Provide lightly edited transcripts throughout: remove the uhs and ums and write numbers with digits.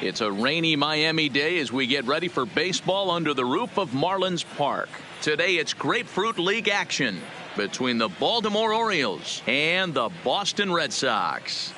It's a rainy Miami day as we get ready for baseball under the roof of Marlins Park. Today it's Grapefruit League action between the Baltimore Orioles and the Boston Red Sox.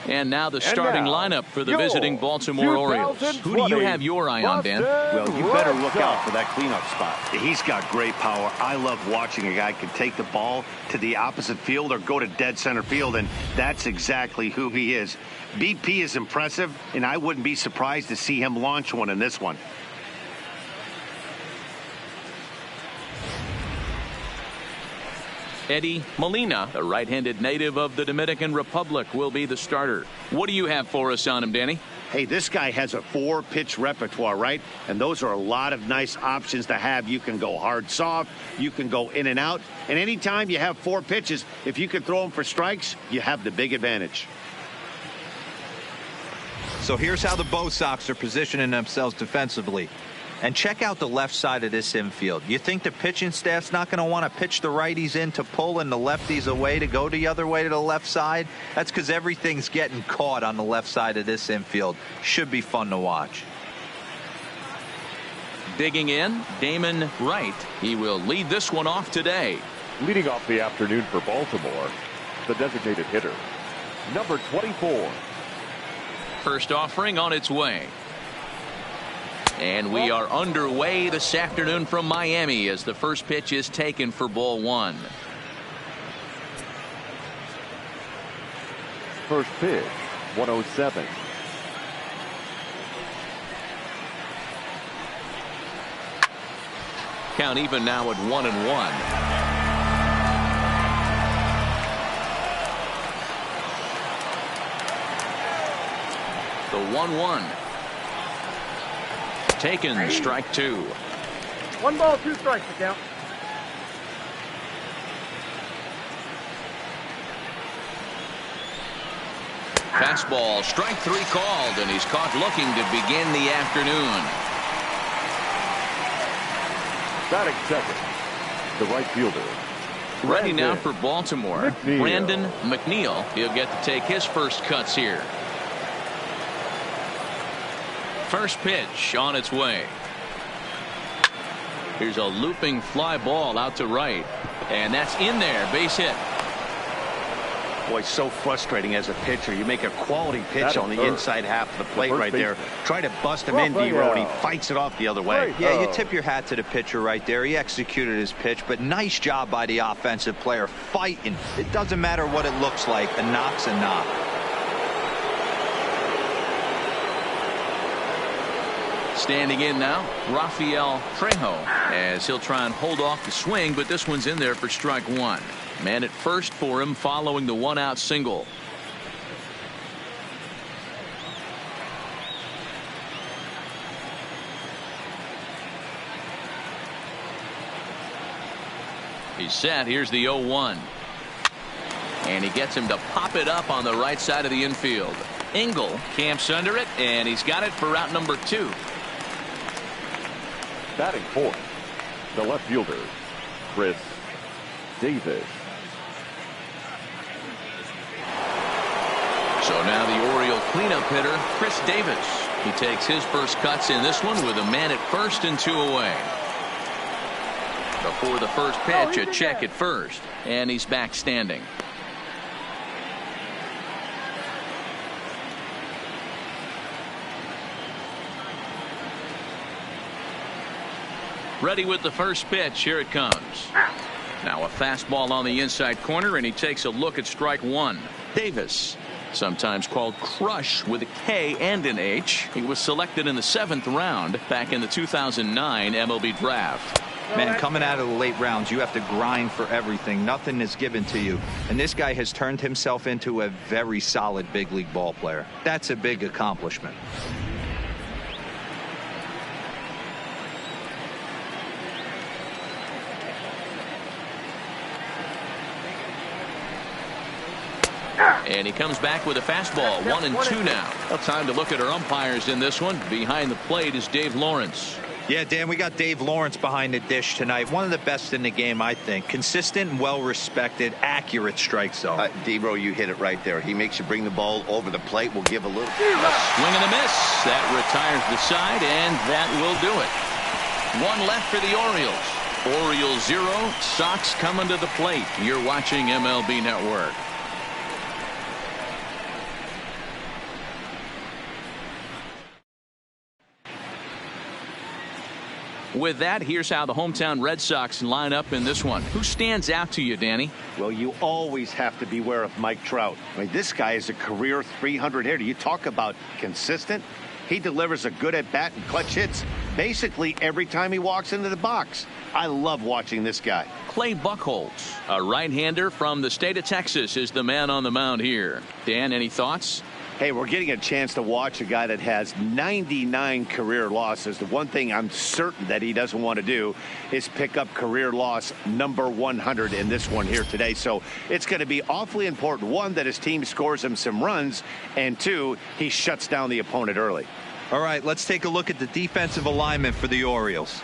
And now the starting lineup for the visiting Baltimore Orioles. Who do you have your eye on, Dan? Well, you better look out for that cleanup spot. He's got great power. I love watching a guy can take the ball to the opposite field or go to dead center field, and that's exactly who he is. BP is impressive, and I wouldn't be surprised to see him launch one in this one. Eddie Molina, a right-handed native of the Dominican Republic, will be the starter. What do you have for us on him, Danny? Hey, this guy has a 4-pitch repertoire, right? And those are a lot of nice options to have. You can go hard, soft. You can go in and out. And anytime you have 4 pitches, if you can throw them for strikes, you have the big advantage. So here's how the Bo Sox are positioning themselves defensively. And check out the left side of this infield. You think the pitching staff's not going to want to pitch the righties in to pull and the lefties away to go the other way to the left side? That's because everything's getting caught on the left side of this infield. Should be fun to watch. Digging in, Damon Wright. He will lead this one off today. Leading off the afternoon for Baltimore, the designated hitter, number 24. First offering on its way. And we are underway this afternoon from Miami as the first pitch is taken for ball 1. First pitch, 107. Count even now at 1-1. The 1-1. Taken, strike 2. 1 ball, 2 strikes to count. Fastball, strike 3 called, and he's caught looking to begin the afternoon. Batting second, the right fielder. Ready now for Baltimore. Brandon McNeil. He'll get to take his first cuts here. First pitch on its way. Here's a looping fly ball out to right. And that's in there. Base hit. Boy, so frustrating as a pitcher. You make a quality pitch on the inside half of the plate right there. Try to bust him in, D-Row, and he fights it off the other way. Yeah, you tip your hat to the pitcher right there. He executed his pitch, but nice job by the offensive player fighting. It doesn't matter what it looks like. A knock's a knock. Standing in now, Rafael Trejo, as he'll try and hold off the swing, but this one's in there for strike 1. Man at first for him following the 1-out single. He's set. Here's the 0-1. And he gets him to pop it up on the right side of the infield. Engel camps under it, and he's got it for route number 2. Batting fourth, the left fielder, Chris Davis. So now the Oriole cleanup hitter, Chris Davis. He takes his first cuts in this one with a man at first and 2 away. Before the first pitch, a check at first, and he's back standing. Ready with the first pitch. Here it comes. Now a fastball on the inside corner, and he takes a look at strike 1. Davis, sometimes called Crush with a K and an H. He was selected in the 7th round back in the 2009 MLB draft. Man, coming out of the late rounds, you have to grind for everything. Nothing is given to you. And this guy has turned himself into a very solid big league ball player. That's a big accomplishment. And he comes back with a fastball. 1-2 now. Well, time to look at our umpires in this one. Behind the plate is Dave Lawrence. Yeah, Dan, we got Dave Lawrence behind the dish tonight. One of the best in the game, I think. Consistent and well-respected, accurate strike zone. D-Bro, you hit it right there. He makes you bring the ball over the plate. We'll give a little. Swing and a miss. That retires the side, and that will do it. One left for the Orioles. Orioles 0, Sox coming to the plate. You're watching MLB Network. With that, here's how the hometown Red Sox line up in this one. Who stands out to you, Danny? Well, you always have to beware of Mike Trout. I mean, this guy is a career 300 hitter. You talk about consistent. He delivers a good at-bat and clutch hits basically every time he walks into the box. I love watching this guy. Clay Buchholz, a right-hander from the state of Texas, is the man on the mound here. Dan, any thoughts? Hey, we're getting a chance to watch a guy that has 99 career losses. The one thing I'm certain that he doesn't want to do is pick up career loss number 100 in this one here today. So it's going to be awfully important, one, that his team scores him some runs, and two, he shuts down the opponent early. All right, let's take a look at the defensive alignment for the Orioles.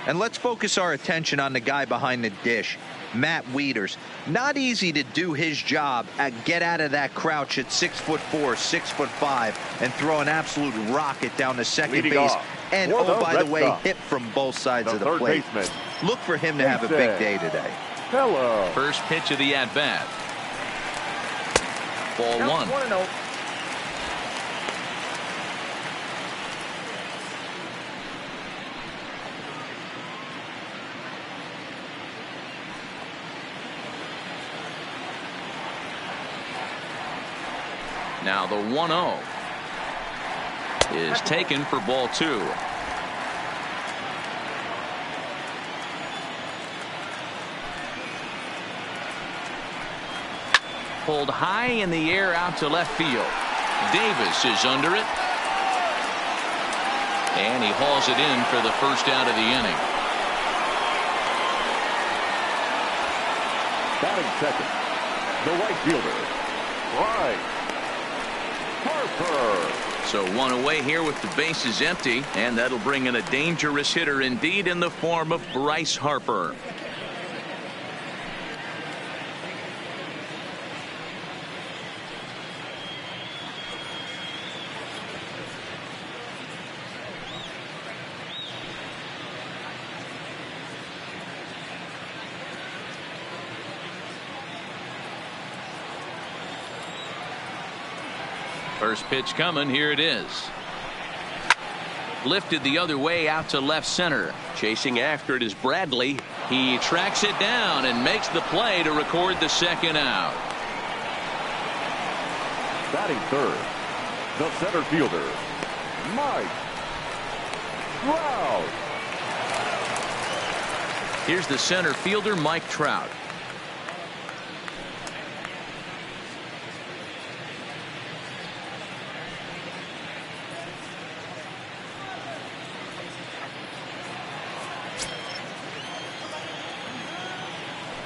And let's focus our attention on the guy behind the dish, Matt Wieters. Not easy to do his job at get out of that crouch at 6'4", 6'5", and throw an absolute rocket down to second Leading base. off, And, for by Red the way, Sox, hit from both sides of the third plate. baseman, Look for him to have a big day today. Hello. First pitch of the at-bat. Ball one. 1-0. Now the 1-0 is taken for ball two. Pulled high in the air out to left field. Davis is under it. And he hauls it in for the first out of the inning. Batting second, the right fielder, Bryce Harper. So one away here with the bases empty, and that'll bring in a dangerous hitter indeed in the form of Bryce Harper. First pitch coming. Here it is. Lifted the other way out to left center. Chasing after it is Bradley. He tracks it down and makes the play to record the second out. Batting third, the center fielder, Mike Trout. Here's the center fielder, Mike Trout.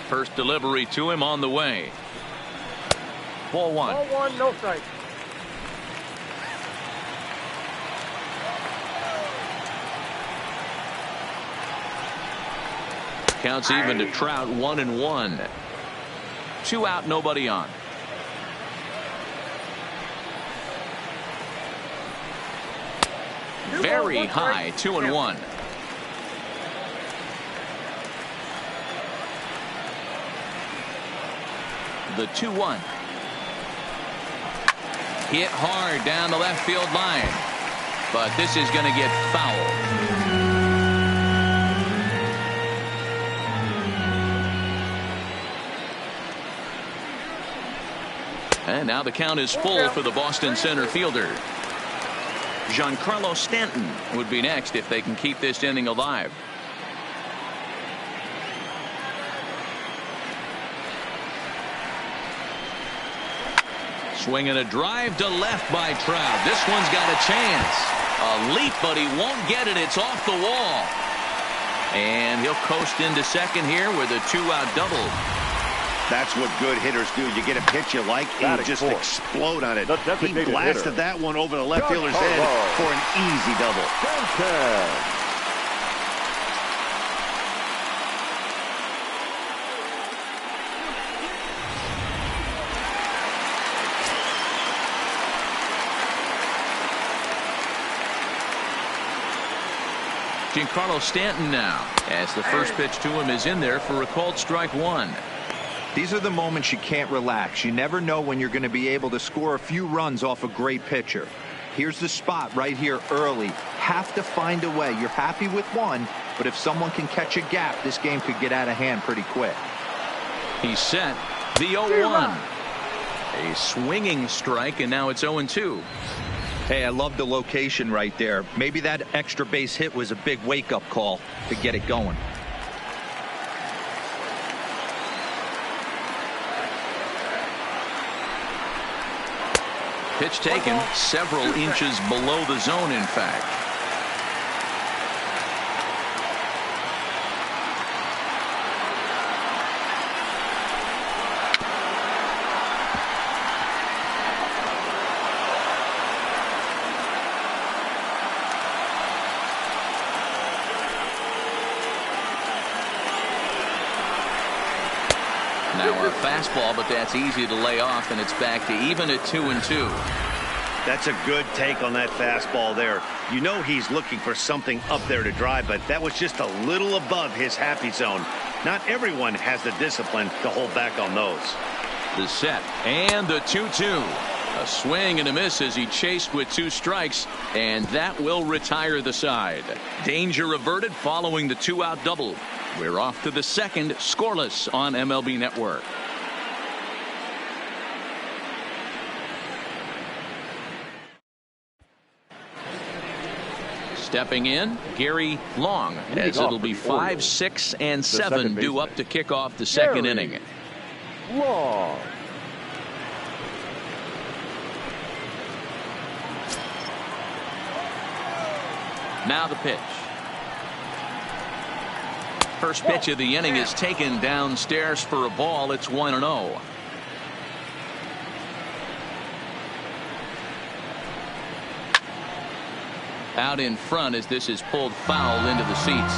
First delivery to him on the way. Ball one. Ball one, no strike. Counts even to Trout, 1-1. 2 out, nobody on. Very high, 2-1. The 2-1. Hit hard down the left field line. But this is going to get foul. And now the count is full for the Boston center fielder. Giancarlo Stanton would be next if they can keep this inning alive. Swinging a drive to left by Trout. This one's got a chance. A leap, but he won't get it. It's off the wall. And he'll coast into second here with a 2-out double. That's what good hitters do. You get a pitch you like, and you just explode on it. He blasted that one over the left fielder's head for an easy double. Giancarlo Stanton now, as the first pitch to him is in there for a called strike one. These are the moments you can't relax. You never know when you're going to be able to score a few runs off a great pitcher. Here's the spot right here early. Have to find a way. You're happy with one, but if someone can catch a gap, this game could get out of hand pretty quick. He's set. The 0-1. A swinging strike, and now it's 0-2. Hey, I love the location right there. Maybe that extra base hit was a big wake-up call to get it going. Pitch taken several inches below the zone, in fact. Now a fastball, but that's easy to lay off, and it's back to even at 2-2. That's a good take on that fastball there. You know he's looking for something up there to drive, but that was just a little above his happy zone. Not everyone has the discipline to hold back on those. The set and the 2-2. A swing and a miss as he chased with 2 strikes, and that will retire the side. Danger averted following the 2-out double. We're off to the second, scoreless on MLB Network. Stepping in, Gary Long, as it'll be 5, 6, and 7 due up to kick off the second inning. Long. Now the pitch. First pitch of the inning is taken downstairs for a ball. It's 1-0. Out in front as this is pulled foul into the seats.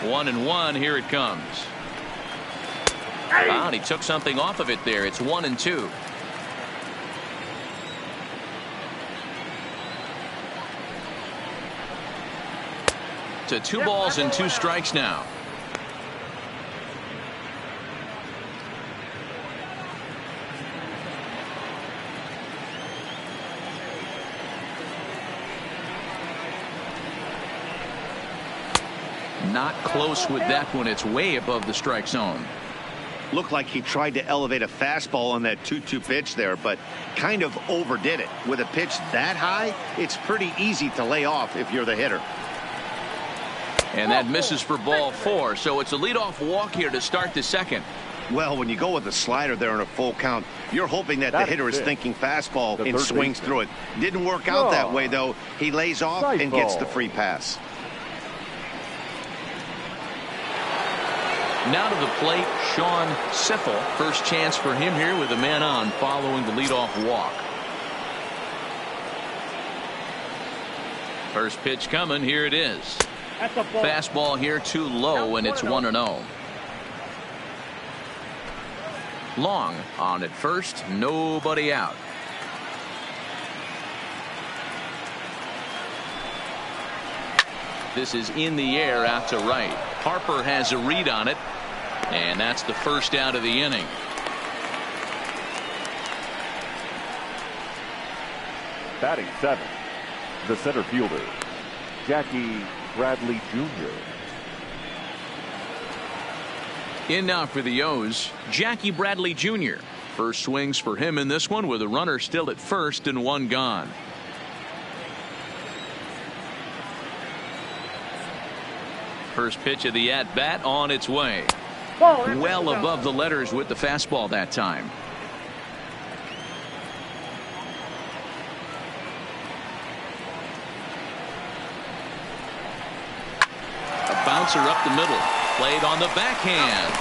One and one. Here it comes. Wow, and he took something off of it there. It's 1-2. To 2 balls and 2 strikes now. Not close with that one. It's way above the strike zone. Looked like he tried to elevate a fastball on that 2-2 pitch there, but kind of overdid it. With a pitch that high, it's pretty easy to lay off if you're the hitter. And that misses for ball 4, so it's a leadoff walk here to start the second. Well, when you go with a slider there in a full count, you're hoping that the hitter is thinking fastball and swings through it. Didn't work out that way, though. He lays off and gets the free pass. Now to the plate, Sean Siffel. First chance for him here with a man on following the leadoff walk. First pitch coming. Here it is. Fastball here too low, and it's 1-0. Long on at first, nobody out. This is in the air out to right. Harper has a read on it, and that's the first out of the inning. Batting 7, the center fielder, Jackie Bradley Jr. In now for the O's, Jackie Bradley Jr. First swings for him in this one with a runner still at first and 1 gone. First pitch of the at-bat on its way. Well above the letters with the fastball that time. A bouncer up the middle. Played on the backhand.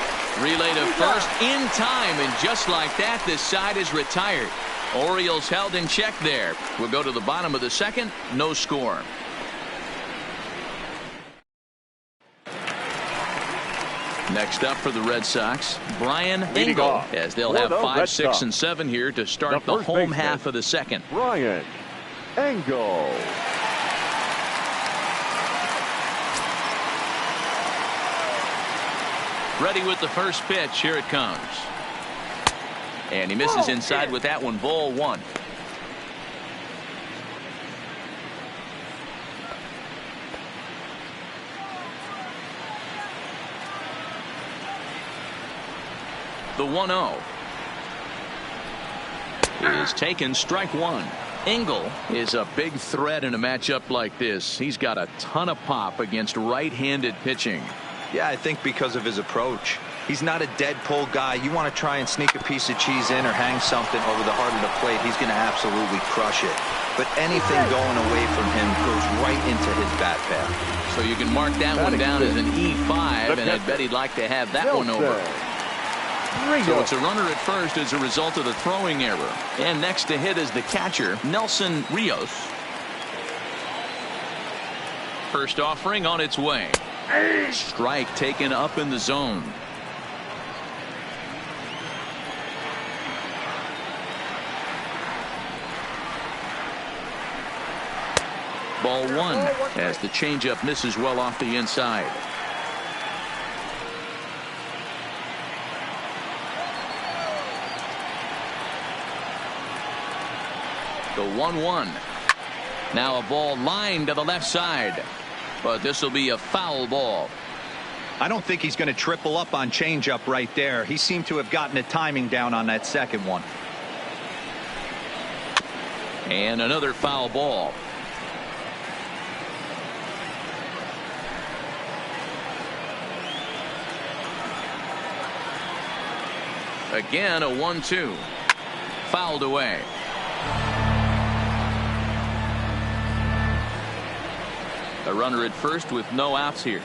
Relay to first in time, and just like that, this side is retired. Orioles held in check there. We'll go to the bottom of the second. No score. Next up for the Red Sox, Brian Leading Engel, off as they'll for have the 5, Red 6, Sox, and 7 here to start the first home baseman, half of the second. Brian Engel. Ready with the first pitch. Here it comes. And he misses inside with that one. Ball 1. The 1-0 is taken. Strike 1. Engel is a big threat in a matchup like this. He's got a ton of pop against right-handed pitching. Yeah, I think because of his approach. He's not a dead pull guy. You want to try and sneak a piece of cheese in or hang something over the heart of the plate, he's going to absolutely crush it. But anything going away from him goes right into his bat path. So you can mark that one down as an E5, and I bet he'd like to have that one over. So it's a runner at first as a result of the throwing error. And next to hit is the catcher, Nelson Rios. First offering on its way. Strike taken up in the zone. Ball 1 as the changeup misses well off the inside. The 1-1. Now a ball lined to the left side. But this will be a foul ball. I don't think he's going to triple up on changeup right there. He seemed to have gotten the timing down on that second one. And another foul ball. Again, a 1-2. Fouled away. A runner at first with no outs here.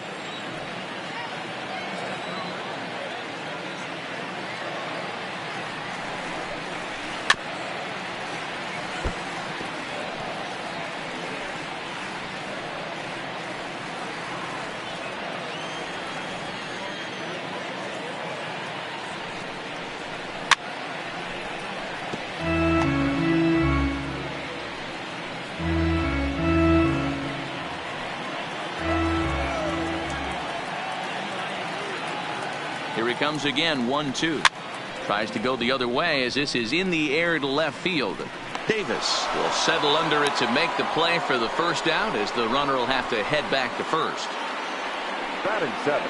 Here he comes again. 1-2. Tries to go the other way as this is in the air to left field. Davis will settle under it to make the play for the first out, as the runner will have to head back to first. Batting 7.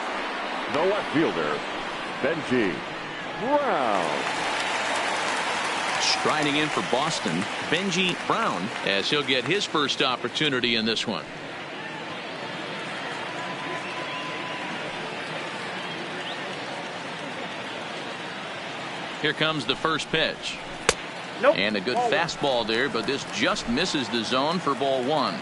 The left fielder, Benji Brown. Striding in for Boston, Benji Brown, as he'll get his first opportunity in this one. Here comes the first pitch. Nope. And a good fastball there, but this just misses the zone for ball 1.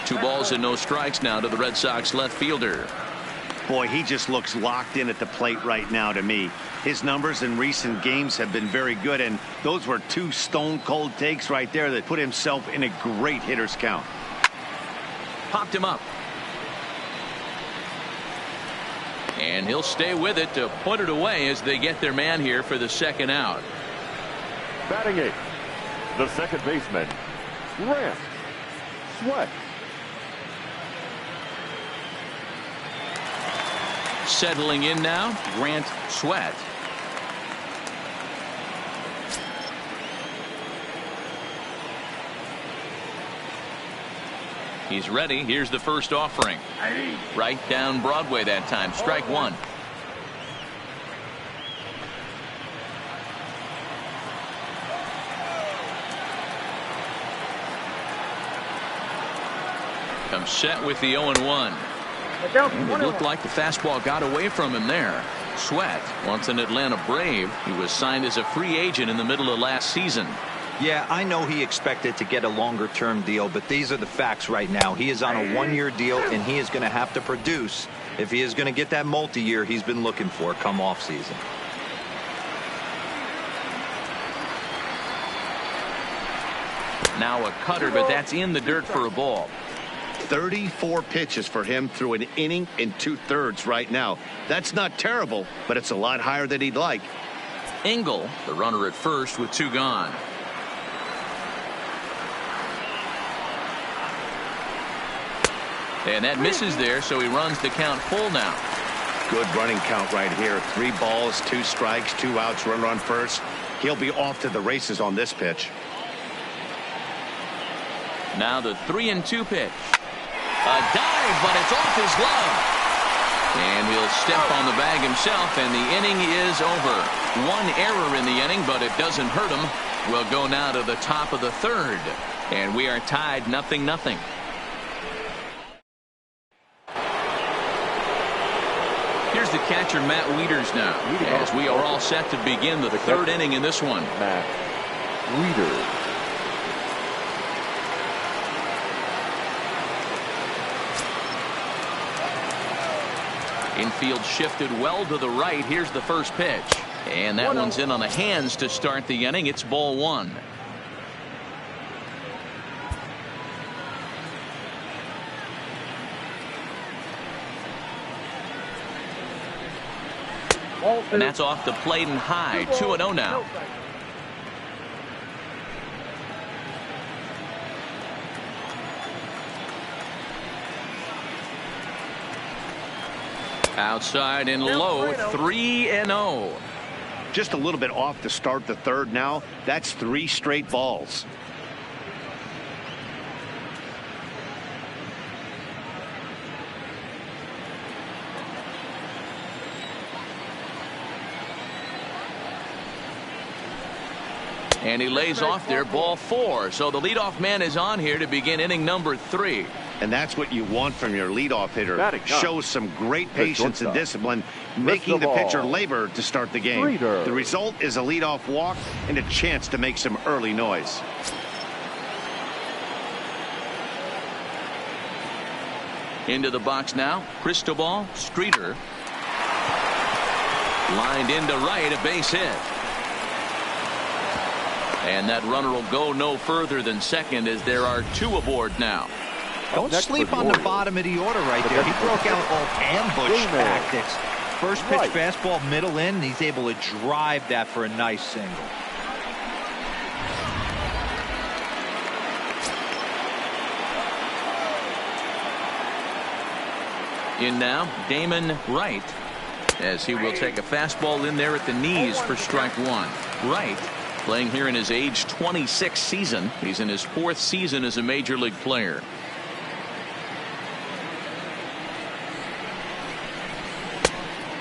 Two balls and no strikes now to the Red Sox left fielder. Boy, he just looks locked in at the plate right now to me. His numbers in recent games have been very good, and those were two stone-cold takes right there that put himself in a great hitter's count. Popped him up. And he'll stay with it to put it away as they get their man here for the second out. Batting 8. The second baseman, Grant Sweat. Settling in now, Grant Sweat. He's ready. Here's the first offering. Right down Broadway that time. Strike 1. Comes set with the 0-1. It looked like the fastball got away from him there. Sweat, once an Atlanta Brave, he was signed as a free agent in the middle of last season. Yeah, I know he expected to get a longer-term deal, but these are the facts right now. He is on a one-year deal, and he is going to have to produce if he is going to get that multi-year he's been looking for come off-season. Now a cutter, but that's in the dirt for a ball. 34 pitches for him through an inning and 2/3 right now. That's not terrible, but it's a lot higher than he'd like. Engel, the runner at first with 2 gone. And that misses there, so he runs the count full now. Good running count right here. 3 balls, 2 strikes, 2 outs, runner on first. He'll be off to the races on this pitch. Now the 3-2 pitch. A dive, but it's off his glove. And he'll step on the bag himself, and the inning is over. 1 error in the inning, but it doesn't hurt him. We'll go now to the top of the 3rd, and we are tied 0-0. Here's the catcher, Matt Wieters, now, as we are all set to begin the 3rd inning in this one. Matt Wieters. Infield shifted well to the right. Here's the first pitch. And that one's in on the hands to start the inning. It's ball 1. And that's off the plate and high. 2-0 now. Outside and low. 3-0. Just a little bit off to start the 3rd now. That's 3 straight balls. And he lays off there, ball 4. So the leadoff man is on here to begin inning number 3. And that's what you want from your leadoff hitter. Show some great patience and discipline, making the pitcher labor to start the game. The result is a leadoff walk and a chance to make some early noise. Into the box now. Cristobal, Streeter. Lined into right, a base hit. And that runner will go no further than second, as there are 2 aboard now. Don't sleep on the bottom of the order right there. He broke out all ambush tactics. First pitch fastball, middle in. He's able to drive that for a nice single. In now, Damon Wright, as he will take a fastball in there at the knees for strike 1. Wright, playing here in his age 26 season. He's in his 4th season as a major league player.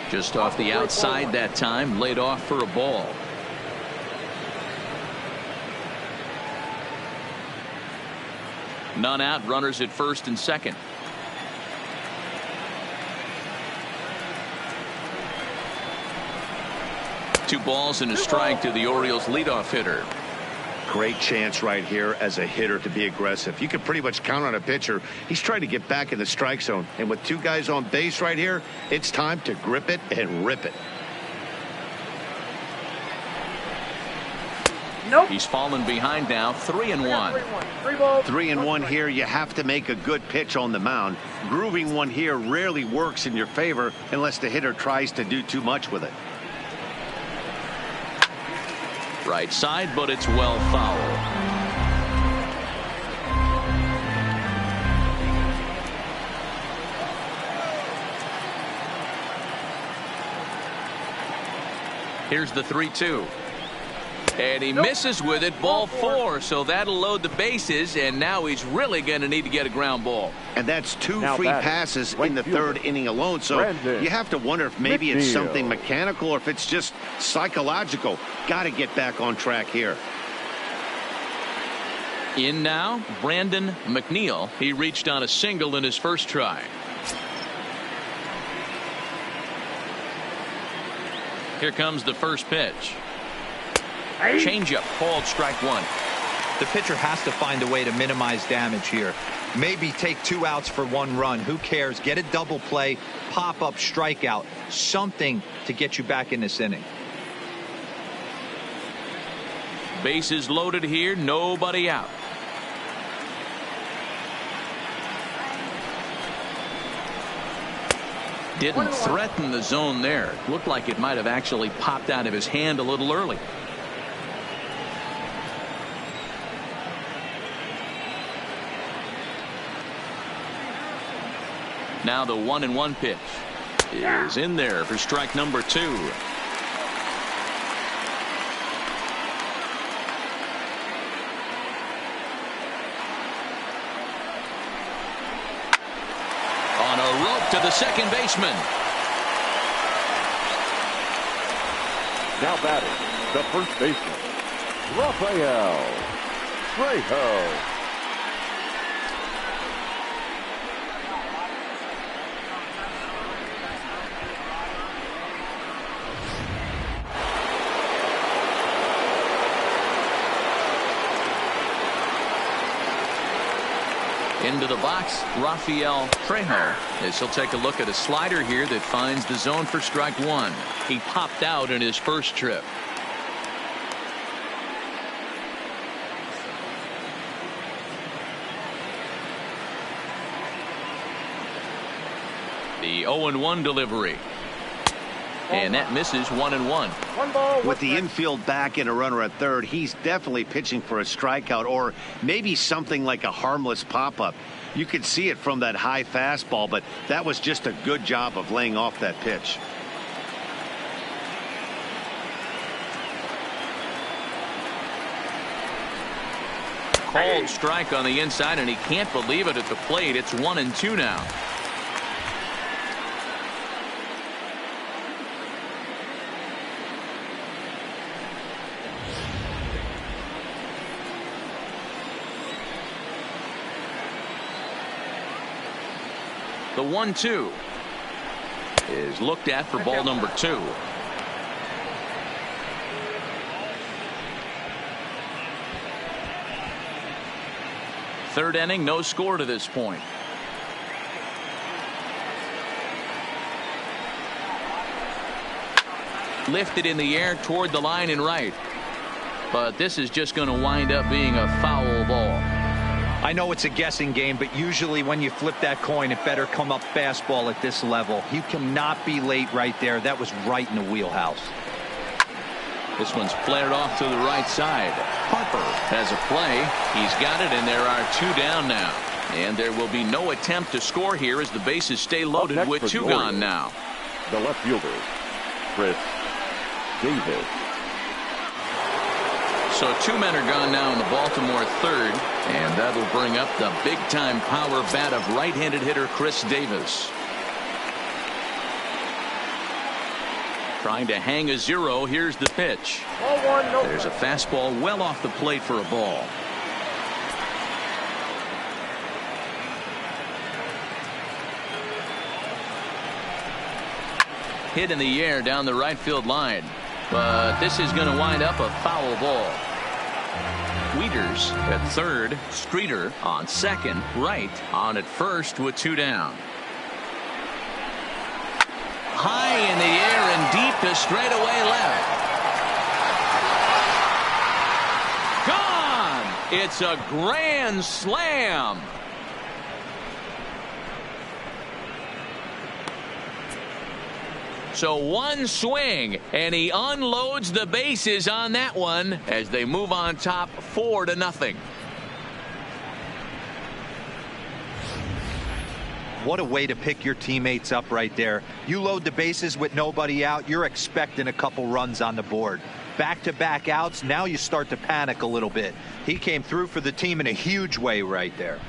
Just off the outside that time, laid off for a ball. None out, runners at first and second. Two balls and a strike to the Orioles leadoff hitter. Great chance right here as a hitter to be aggressive. You can pretty much count on a pitcher. He's trying to get back in the strike zone. And with 2 guys on base right here, it's time to grip it and rip it. Nope. He's fallen behind now. 3-1. 3-1 here. You have to make a good pitch on the mound. Grooving one here rarely works in your favor unless the hitter tries to do too much with it. Right side, but it's well foul. Here's the 3-2. And he misses with it, ball 4. So that'll load the bases, and now he's really going to need to get a ground ball. And that's 2 free passes in the 3rd inning alone. So you have to wonder if maybe it's something mechanical or if it's just psychological. Got to get back on track here. In now, Brandon McNeil. He reached on a single in his first try. Here comes the first pitch. Changeup called strike 1. The pitcher has to find a way to minimize damage here. Maybe take 2 outs for 1 run. Who cares? Get a double play, pop up, strikeout, something to get you back in this inning. Bases loaded here, nobody out. didn't threaten the zone there. Looked like it might have actually popped out of his hand a little early. Now the 1-1 pitch is in there for strike number 2. On a rope to the second baseman. Now batting, the first baseman, Rafael Trejo. Into the box, Rafael Trejo, as he'll take a look at a slider here that finds the zone for strike 1. He popped out in his first trip. The 0-1 delivery. And that misses 1-1. One ball. With the infield back and a runner at third, he's definitely pitching for a strikeout or maybe something like a harmless pop-up. You could see it from that high fastball, but that was just a good job of laying off that pitch. Called strike on the inside, and he can't believe it at the plate. It's 1-2 now. The 1-2 is looked at for ball number 2. Third inning, no score to this point. Lifted in the air toward the line and right. But this is just going to wind up being a foul ball. I know it's a guessing game, but usually when you flip that coin, it better come up fastball at this level. You cannot be late right there. That was right in the wheelhouse. This one's flared off to the right side. Harper has a play. He's got it, and there are 2 down now. And there will be no attempt to score here as the bases stay loaded with 2 gone now. The left fielder, Chris Davis. So 2 men are gone now in the Baltimore third, and that'll bring up the big-time power bat of right-handed hitter Chris Davis. Trying to hang a 0. Here's the pitch. Ball 1, no. There's a fastball well off the plate for a ball. Hit in the air down the right field line. But this is going to wind up a foul ball. Wieters at third. Streeter on second. Wright on at first with 2 down. High in the air and deep to straightaway left. Gone! It's a grand slam. So 1 swing, and he unloads the bases on that one as they move on top 4-0. What a way to pick your teammates up right there. You load the bases with nobody out, you're expecting a couple runs on the board. Back-to-back outs, now you start to panic a little bit. He came through for the team in a huge way right there.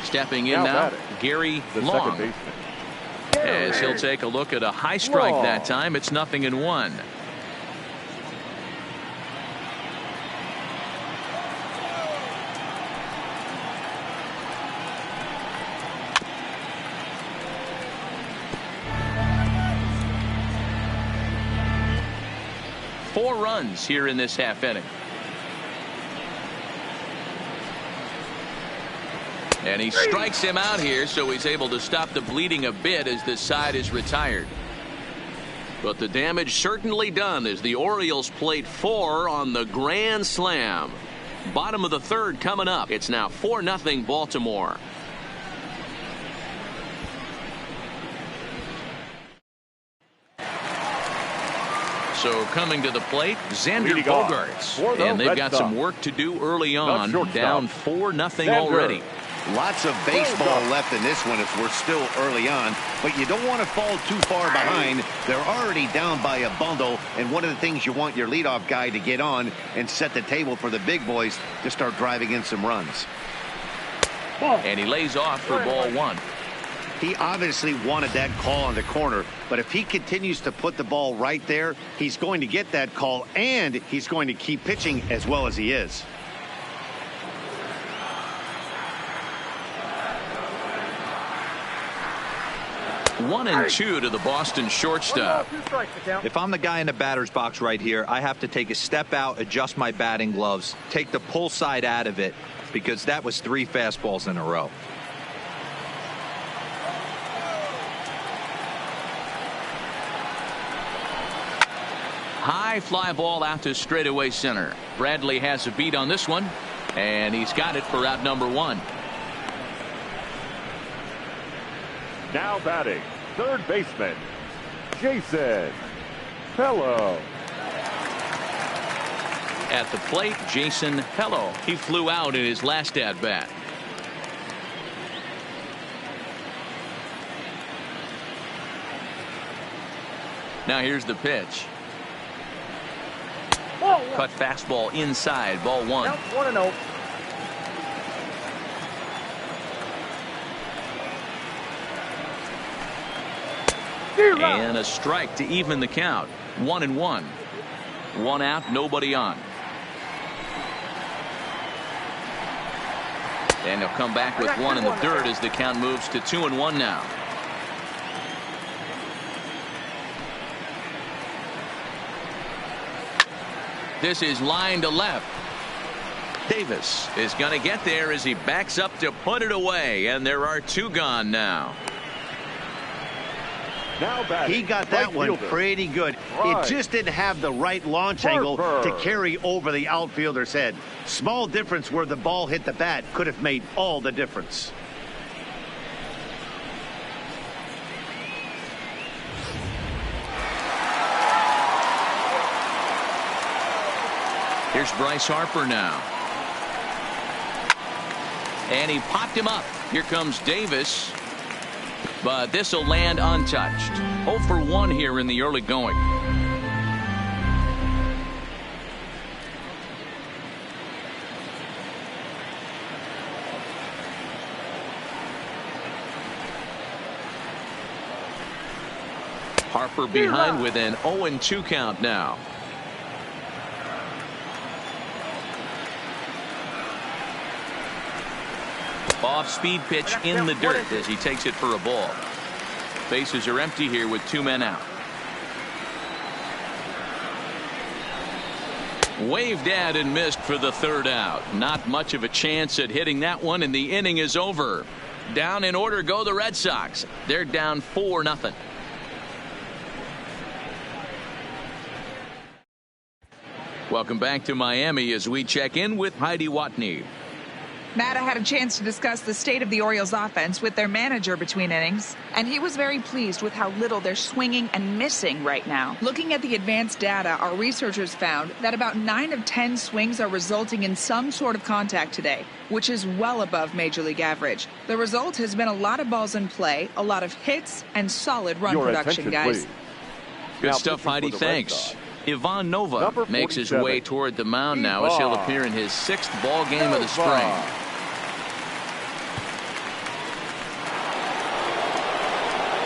Stepping in now, Gary Long, as he'll take a look at a high strike that time. It's 0-1. Four runs here in this half inning. And he strikes him out here, so he's able to stop the bleeding a bit as this side is retired. But the damage certainly done as the Orioles plate 4 on the grand slam. Bottom of the third coming up. It's now 4-0 Baltimore. So coming to the plate, Xander Bogaerts. And they've got some work to do early on. Down 4-0 already. Lots of baseball left in this one if we're still early on, but you don't want to fall too far behind. They're already down by a bundle, and one of the things you want your leadoff guy to get on and set the table for the big boys to start driving in some runs. And he lays off for ball one. He obviously wanted that call on the corner, but if he continues to put the ball right there, he's going to get that call, and he's going to keep pitching as well as he is. One and two to the Boston shortstop. If I'm the guy in the batter's box right here, I have to take a step out, adjust my batting gloves, take the pull side out of it, because that was 3 fastballs in a row. High fly ball out to straightaway center. Bradley has a beat on this one, and he's got it for out number 1. Now batting, third baseman, Jason Pello. At the plate, Jason Pello. He flew out in his last at bat. Now here's the pitch. Cut fastball inside, ball 1. 1-0. And a strike to even the count. 1-1. 1 out, nobody on. And he'll come back with 1 in the dirt as the count moves to 2-1 now. This is line to left. Davis is going to get there as he backs up to put it away, and there are 2 gone now. He got that one pretty good. It just didn't have the right launch angle to carry over the outfielder's head. Small difference where the ball hit the bat could have made all the difference. Here's Bryce Harper now. And he popped him up. Here comes Davis. But this will land untouched. 0 for 1 here in the early going. Harper behind with an 0-2 count now. Off-speed pitch in the dirt as he takes it for a ball. Bases are empty here with 2 men out. Waved at and missed for the 3rd out. Not much of a chance at hitting that one, and the inning is over. Down in order go the Red Sox. They're down 4-0. Welcome back to Miami as we check in with Heidi Watney. Matt, I had a chance to discuss the state of the Orioles offense with their manager between innings, and he was very pleased with how little they're swinging and missing right now. Looking at the advanced data, our researchers found that about 9 of 10 swings are resulting in some sort of contact today, which is well above Major League average. The result has been a lot of balls in play, a lot of hits, and solid run production, guys. Good stuff, Heidi. Thanks. Ivan Nova makes his way toward the mound now as he'll appear in his 6th ball game of the spring.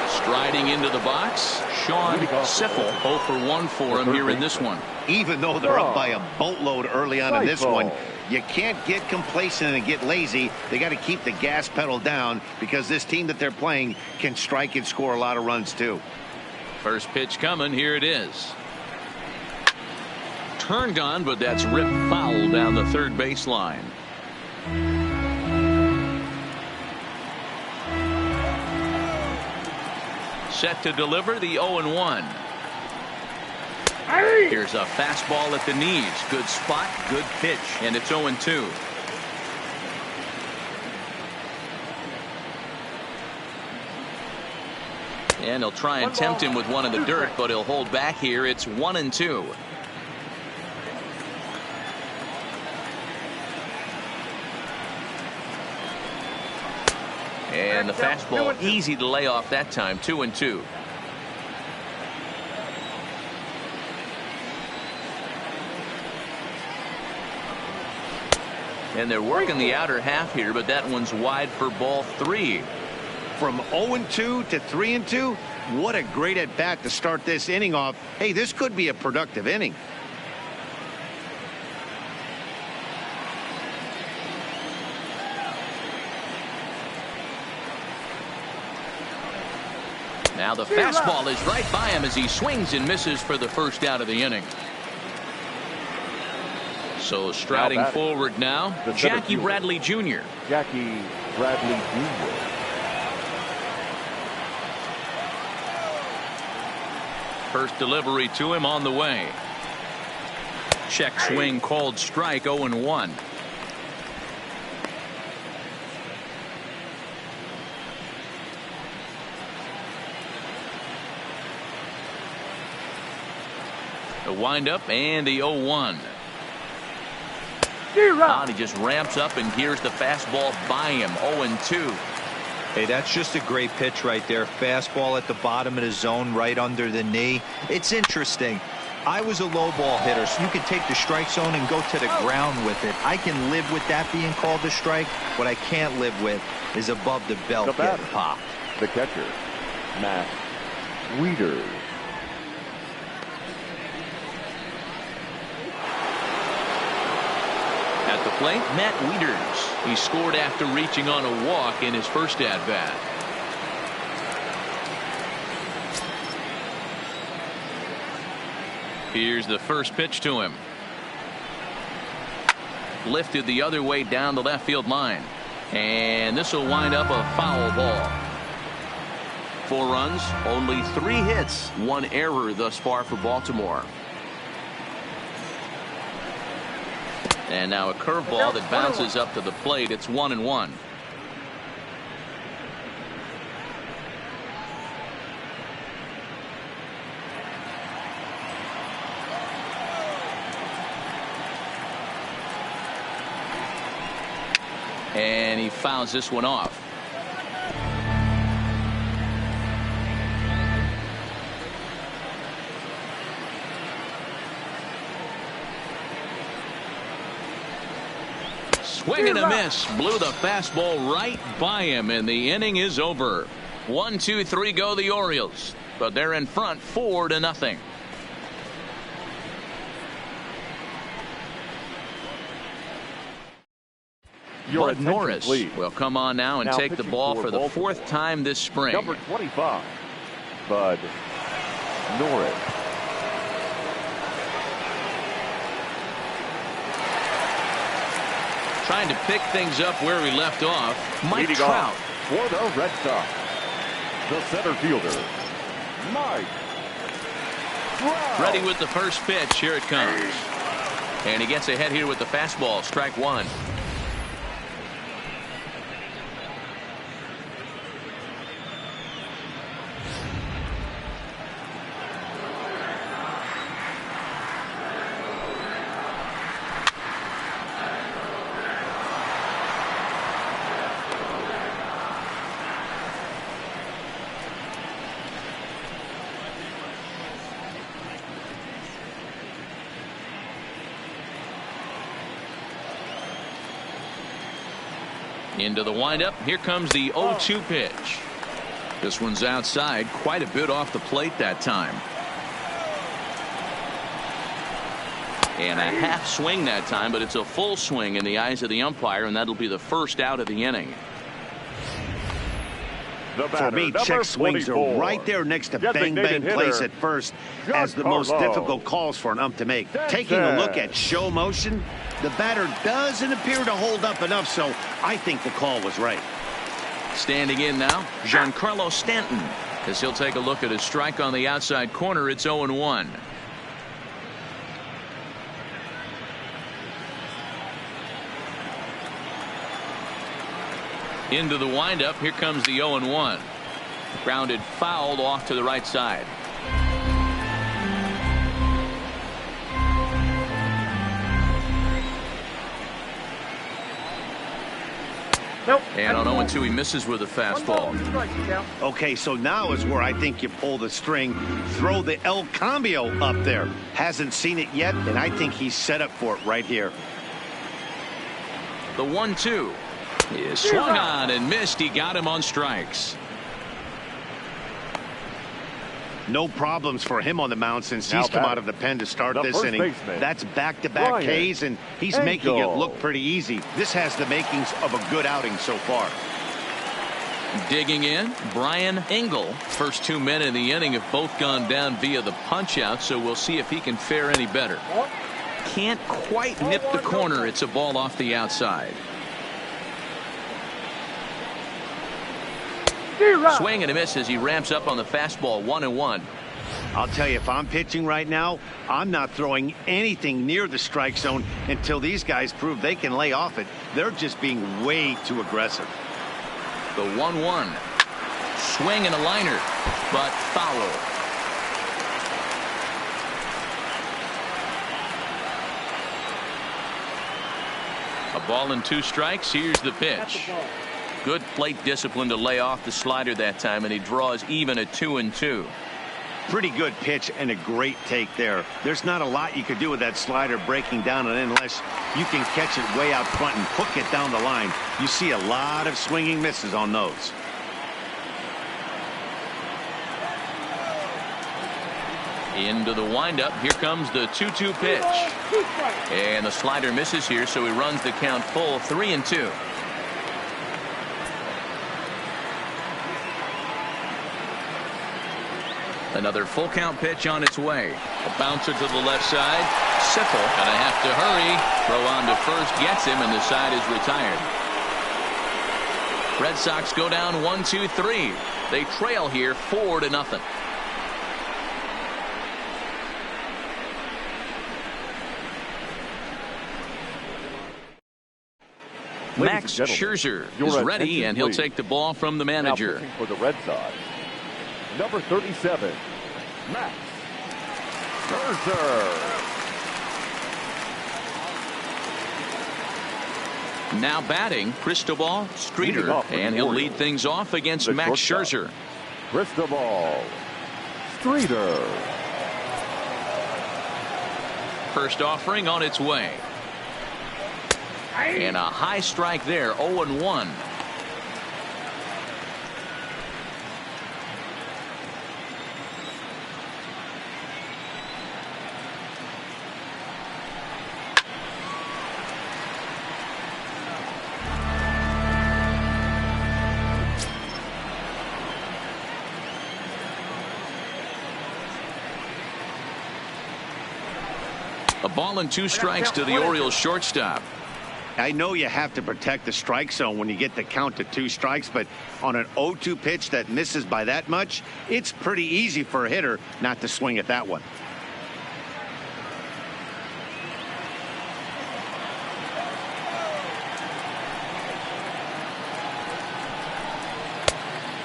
Striding into the box, Sean Siffel. 0 for 1 for him here in this one. Even though they're up by a boatload early on in this one, you can't get complacent and get lazy. They got to keep the gas pedal down because this team that they're playing can strike and score a lot of runs too. First pitch coming. Here it is. Turned on, but that's ripped foul down the 3rd baseline. Set to deliver the 0-1. Here's a fastball at the knees. Good spot, good pitch, and it's 0-2. And he'll try and tempt him with one in the dirt, but he'll hold back here. It's 1-2. And the fastball easy to lay off that time. 2-2. And they're working the outer half here, but that one's wide for ball 3. From 0-2 to 3-2, what a great at bat to start this inning off. Hey, this could be a productive inning. Now the fastball is right by him as he swings and misses for the first out of the inning. So striding forward now, Jackie Bradley Jr. Jackie Bradley Jr. First delivery to him on the way. Check swing called strike. 0-1. The windup and the 0-1. And he just ramps up, and here's the fastball by him. 0-2. Hey, that's just a great pitch right there. Fastball at the bottom of the zone, right under the knee. It's interesting. I was a low ball hitter, so you can take the strike zone and go to the ground with it. I can live with that being called a strike. What I can't live with is above the belt getting popped. The catcher, Matt Wieters. At the plate, Matt Wieters. He scored after reaching on a walk in his first at-bat. Here's the first pitch to him. Lifted the other way down the left field line. And this will wind up a foul ball. 4 runs, only 3 hits, 1 error thus far for Baltimore. And now a curveball that bounces up to the plate. It's 1-1. And he fouls this one off. Swing and a miss. Blew the fastball right by him, and the inning is over. 1, 2, 3 go the Orioles, but they're in front 4-0. Bud Norris will come on now and take the ball for the 4th time this spring. Number 25, Bud Norris. Trying to pick things up where we left off. Mike Leading Trout. off for the Red Sox, the center fielder, Mike Trout. Ready with the first pitch. Here it comes. And he gets ahead here with the fastball. Strike 1. Into the windup. Here comes the 0-2 pitch. This one's outside, quite a bit off the plate that time. And a half swing that time, but it's a full swing in the eyes of the umpire, and that'll be the first out of the inning. For me, check swings are right there next to bang-bang plays at first as the most difficult calls for an ump to make. Taking a look at show motion, the batter doesn't appear to hold up enough, so I think the call was right. Standing in now, Giancarlo Stanton, as he'll take a look at his strike on the outside corner. It's 0-1. Into the windup. Here comes the 0-1. Grounded fouled off to the right side. Nope. And on 0-2 he misses with a fastball. 1 ball, 2 strikes, count. Okay, so now is where I think you pull the string, throw the El Cambio up there. Hasn't seen it yet, and I think he's set up for it right here. The 1-2 is swung on and missed. He got him on strikes. No problems for him on the mound since Now he's come batting, out of the pen to start the this first inning. baseman, That's back-to-back Brian Ks, and he's making it Engel. look pretty easy. This has the makings of a good outing so far. Digging in, Brian Engel. First 2 men in the inning have both gone down via the punch-out, so we'll see if he can fare any better. Can't quite nip the corner. It's a ball off the outside. Swing and a miss as he ramps up on the fastball. 1-1. I'll tell you, if I'm pitching right now, I'm not throwing anything near the strike zone until these guys prove they can lay off it. They're just being way too aggressive. The 1-1. Swing and a liner, but foul. A ball and 2 strikes. Here's the pitch. Good plate discipline to lay off the slider that time, and he draws even at 2-2. Pretty good pitch and a great take there. There's not a lot you could do with that slider breaking down and unless you can catch it way out front and hook it down the line. You see a lot of swinging misses on those. Into the windup. Here comes the 2-2 pitch. And the slider misses here, so he runs the count full. 3-2. Another full count pitch on its way. A bouncer to the left side. Siffel gonna have to hurry. Throw on to first, gets him, and the side is retired. Red Sox go down 1-2-3. They trail here 4-0. Max Scherzer is ready, and he'll take the ball from the manager. Now for the Red Sox, number 37, Max Scherzer. Now batting, Cristobal Streeter, and he'll lead things off against Max Scherzer. Cristobal Streeter. First offering on its way. And a high strike there. 0-1. A ball and 2 strikes to the Orioles shortstop. I know you have to protect the strike zone when you get the count to 2 strikes, but on an 0-2 pitch that misses by that much, it's pretty easy for a hitter not to swing at that one.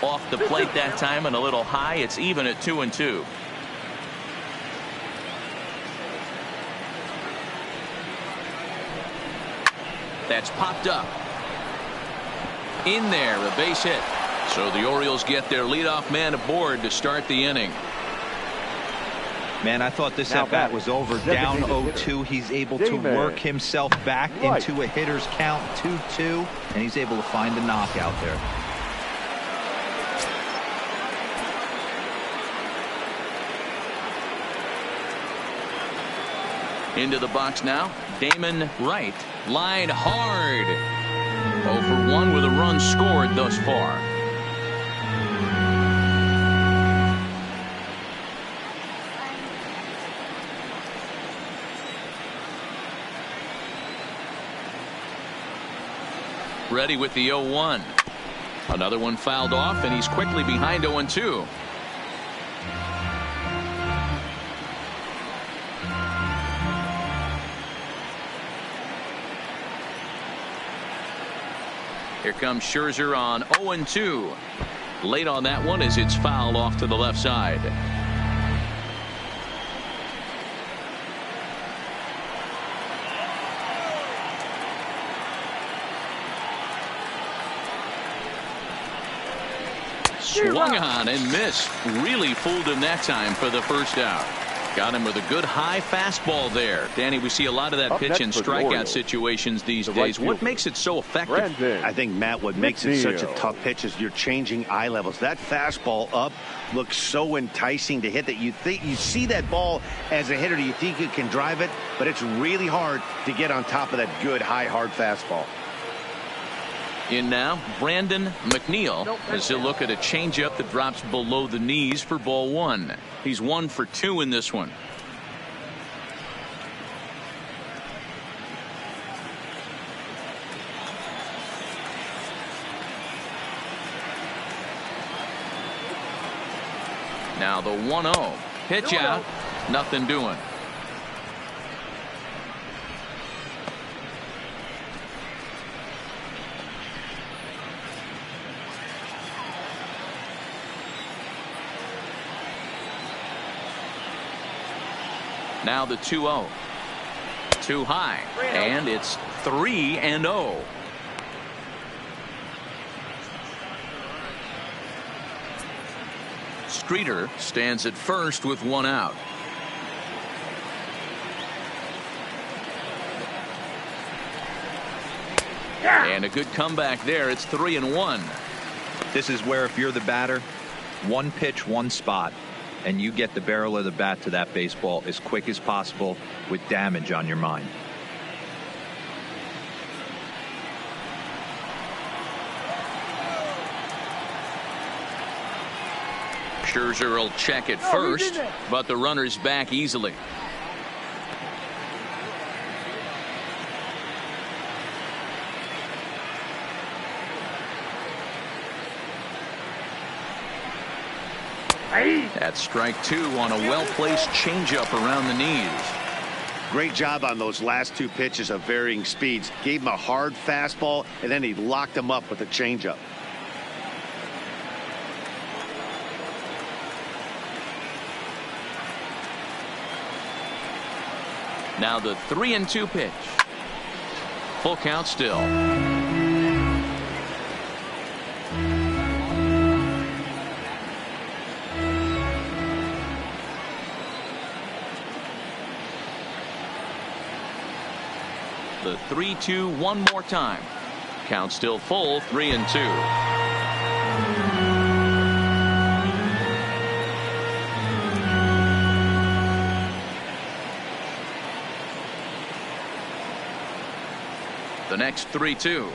Off the plate that time and a little high. It's even at 2-2. That's popped up. In there, a base hit. So the Orioles get their leadoff man aboard to start the inning. Man, I thought this at-bat was over. Down 0-2. He's able to work himself back into a hitter's count 2-2, and he's able to find the knockout there. Into the box now, Damon Wright. Line hard. 0-for-1 with a run scored thus far. Ready with the 0-1. Another one fouled off, and he's quickly behind 0-2. Here comes Scherzer on 0-2. Late on that one as it's fouled off to the left side. Swung on and missed. Really fooled him that time for the first out. Got him with a good high fastball there. Danny, we see a lot of that pitch in strikeout situations these days. What makes it so effective? I think, Matt, what makes it such a tough pitch is you're changing eye levels. That fastball up looks so enticing to hit that you see that ball as a hitter, you think you can drive it, but it's really hard to get on top of that good high hard fastball. In now, Brandon McNeil as he'll look at a changeup that drops below the knees for ball one. He's 1 for 2 in this one. Now the 1-0 pitch out, nothing doing. Now the 2-0. Too high. And it's 3-0. Streeter stands at first with 1 out. And a good comeback there. It's 3-1. This is where, if you're the batter, one pitch, one spot, and you get the barrel of the bat to that baseball as quick as possible with damage on your mind. Scherzer will check it first, but the runner's back easily. That's strike 2 on a well-placed changeup around the knees. Great job on those last 2 pitches of varying speeds. Gave him a hard fastball, and then he locked him up with a changeup. Now the 3-2 pitch. Full count still. The 3-2 one more time. Count still full, 3-2. The next 3-2.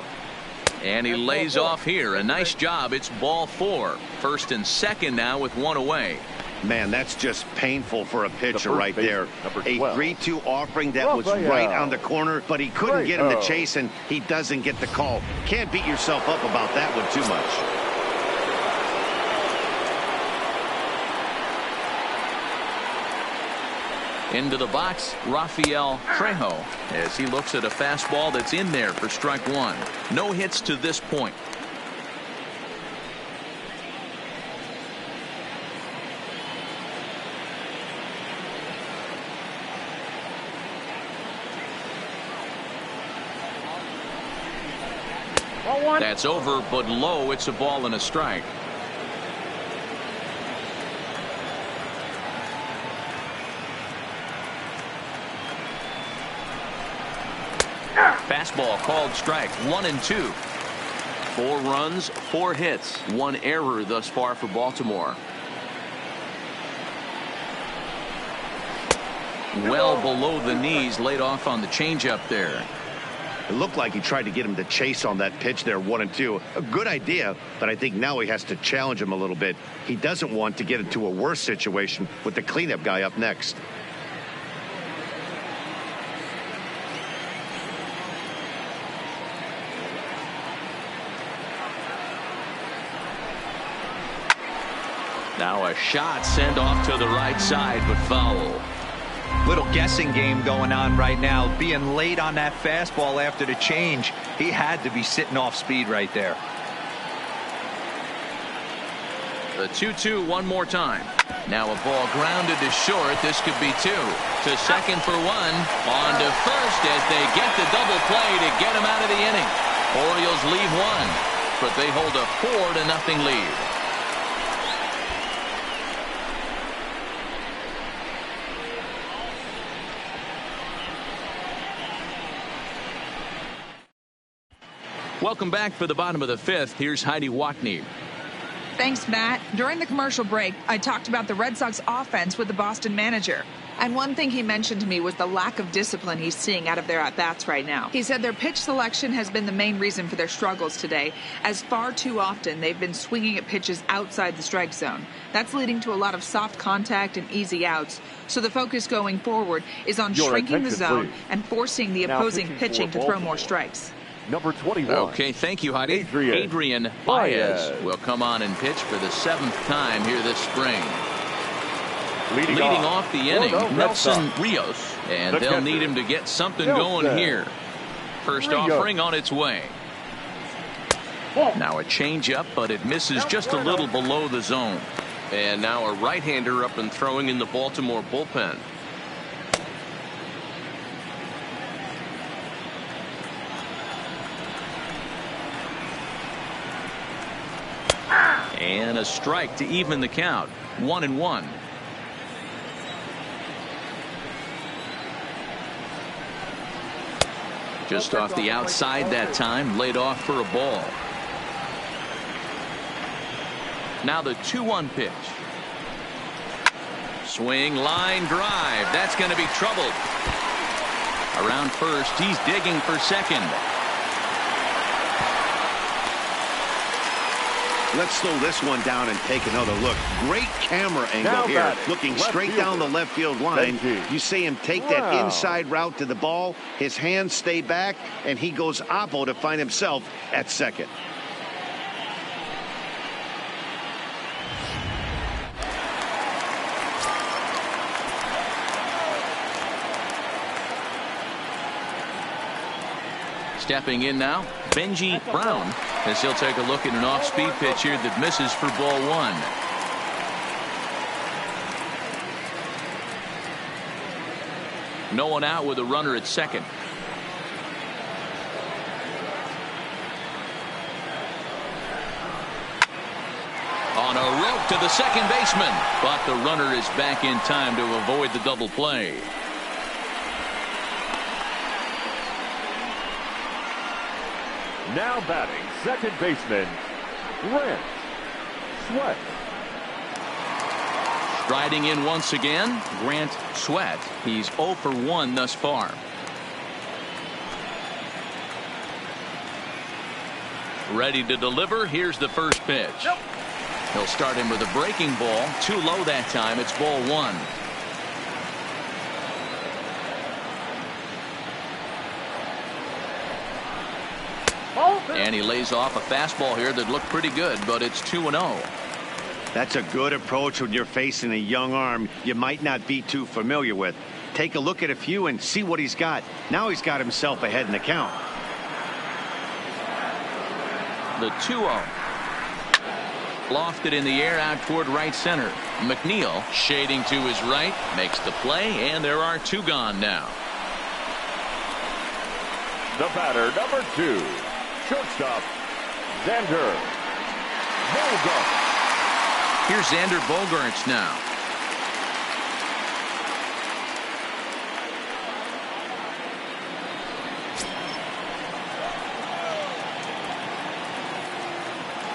And he lays off here. A nice job. It's ball 4. First and second now with 1 away. Man, that's just painful for a pitcher right there. A 3-2 offering that was right on the corner, but he couldn't get him to chase, and he doesn't get the call. Can't beat yourself up about that one too much. Into the box, Rafael Trejo, as he looks at a fastball that's in there for strike 1. No hits to this point. That's over, but low. It's a ball and a strike. Fastball called strike. 1-2. 4 runs, 4 hits, 1 error thus far for Baltimore. Well below the knees, laid off on the changeup there. It looked like he tried to get him to chase on that pitch there, 1-2. A good idea, but I think now he has to challenge him a little bit. He doesn't want to get into a worse situation with the cleanup guy up next. Now a shot sent off to the right side, but foul. Little guessing game going on right now. Being late on that fastball after the change. He had to be sitting off speed right there. The 2-2 one more time. Now a ball grounded to short. This could be two. To second for one. On to first as they get the double play to get him out of the inning. Orioles leave one, but they hold a 4-0 lead. Welcome back for the bottom of the fifth. Here's Heidi Wackney. Thanks, Matt. During the commercial break, I talked about the Red Sox offense with the Boston manager. And one thing he mentioned to me was the lack of discipline he's seeing out of their at-bats right now. He said their pitch selection has been the main reason for their struggles today, as far too often they've been swinging at pitches outside the strike zone. That's leading to a lot of soft contact and easy outs. So the focus going forward is on shrinking the zone and forcing the opposing pitching to throw more strikes. Number 21. Okay, thank you, Heidi. Adrian Baez will come on and pitch for the 7th time here this spring. Leading off the inning, Nelson Rios, and they'll need him to get something going here. First offering on its way. Now a changeup, but it misses just a little below the zone. And now a right-hander up and throwing in the Baltimore bullpen. And a strike to even the count. 1-1. Just off the outside that time, laid off for a ball. Now the 2-1 pitch. Swing, line drive. That's going to be troubled. Around first, he's digging for second. Let's slow this one down and take another look. Great camera angle here. Looking straight down the left field line. You see him take that inside route to the ball. His hands stay back, and he goes oppo to find himself at second. Stepping in now, Benji Brown, as he'll take a look at an off-speed pitch here that misses for ball one. No one out with a runner at second. On a rope to the second baseman, but the runner is back in time to avoid the double play. Now batting, second baseman, Grant Sweat. Striding in once again, Grant Sweat. He's 0 for 1 thus far. Ready to deliver. Here's the first pitch. He'll start him with a breaking ball. Too low that time. It's ball one. And he lays off a fastball here that looked pretty good, but it's 2-0. That's a good approach when you're facing a young arm you might not be too familiar with. Take a look at a few and see what he's got. Now he's got himself ahead in the count. The 2-0. Lofted in the air out toward right center. McNeil shading to his right, makes the play, and there are two gone now. The batter, number 2, shortstop, Xander Bogaerts. Here's Xander Bogaerts now.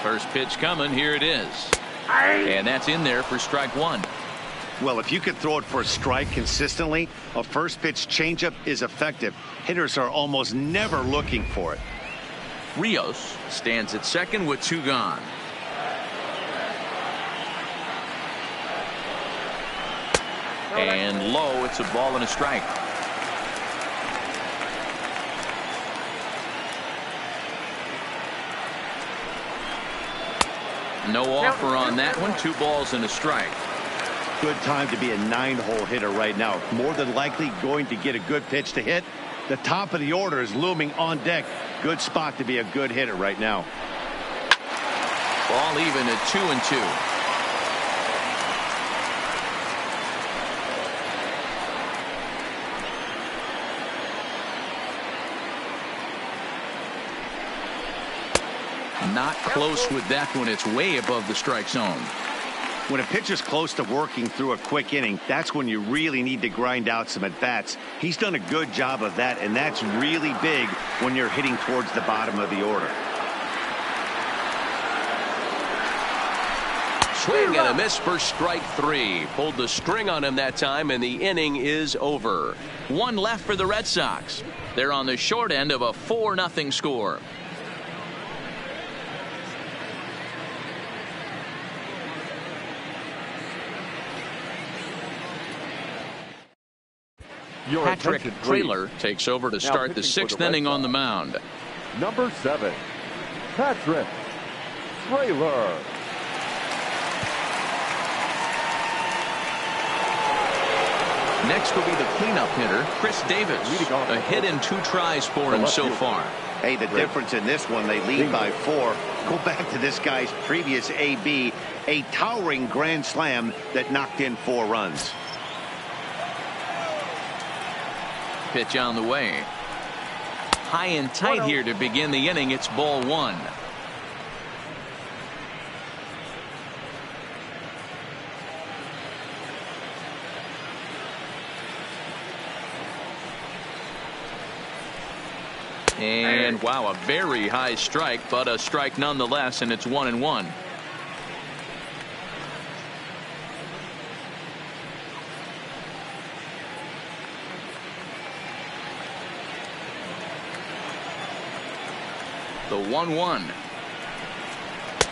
First pitch coming. Here it is. And that's in there for strike one. Well, if you could throw it for a strike consistently, a first pitch changeup is effective. Hitters are almost never looking for it. Rios stands at second with two gone. And low, it's a ball and a strike. No offer on that one. 2 balls and a strike. good time to be a 9-hole hitter right now. More than likely going to get a good pitch to hit. The top of the order is looming on deck. Good spot to be a good hitter right now. Ball even at 2-2. Not close with that one. It's way above the strike zone. When a pitcher's close to working through a quick inning, that's when you really need to grind out some at-bats. He's done a good job of that, and that's really big when you're hitting towards the bottom of the order. Swing and a miss for strike 3. Pulled the string on him that time, and the inning is over. One left for the Red Sox. They're on the short end of a 4-0 score. Patrick Trailer takes over to start the 6th inning on the mound. Number 7, Patrick Trailer. Next will be the cleanup hitter, Chris Davis. A hit in 2 tries for him so far. Hey, the difference in this one, they lead by 4. Go back to this guy's previous AB, a towering grand slam that knocked in 4 runs. Pitch on the way. High and tight here to begin the inning. It's ball 1. And wow, a very high strike, but a strike nonetheless, and it's 1-1. The 1-1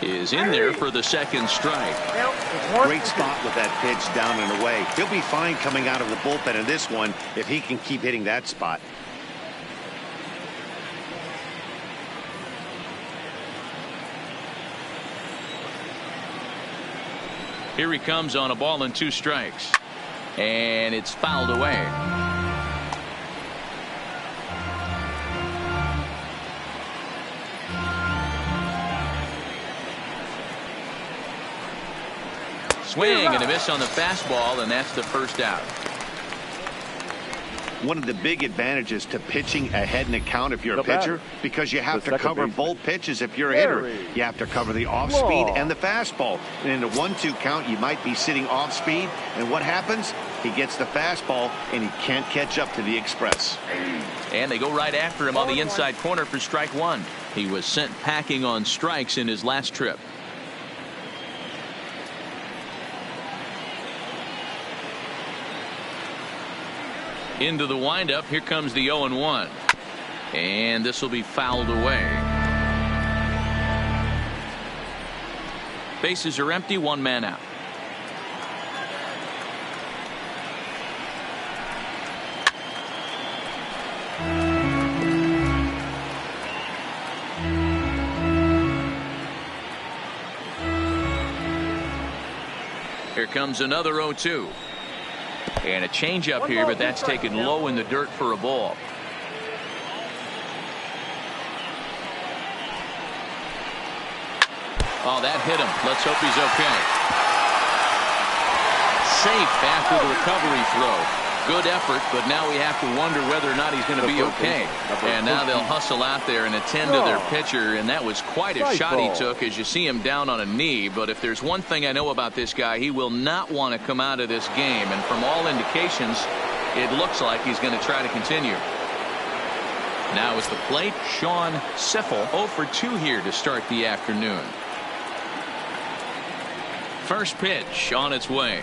is in there for the 2nd strike. Great spot with that pitch down and away. He'll be fine coming out of the bullpen in this one if he can keep hitting that spot. Here he comes on a ball and 2 strikes. And it's fouled away. Swing and a miss on the fastball, and that's the 1st out. One of the big advantages to pitching ahead in a count if you're a pitcher, because you have to cover both pitches if you're a hitter. You have to cover the off speed and the fastball. And in a 1-2 count, you might be sitting off speed, and what happens? He gets the fastball, and he can't catch up to the express. And they go right after him on the inside corner for strike 1. He was sent packing on strikes in his last trip. Into the windup. Here comes the 0-1. And this will be fouled away. Bases are empty. 1 man out. Here comes another 0-2. And a changeup here, but that's taken low in the dirt for a ball. Oh, that hit him. Let's hope he's okay. Safe after the recovery throw. Good effort, but now we have to wonder whether or not he's going to be okay. And now they'll hustle out there and attend to their pitcher, and that was quite a shot he took as you see him down on a knee. But if there's one thing I know about this guy, he will not want to come out of this game. And from all indications, it looks like he's going to try to continue. Now at the plate, Sean Siffel, 0 for 2 here to start the afternoon. First pitch on its way.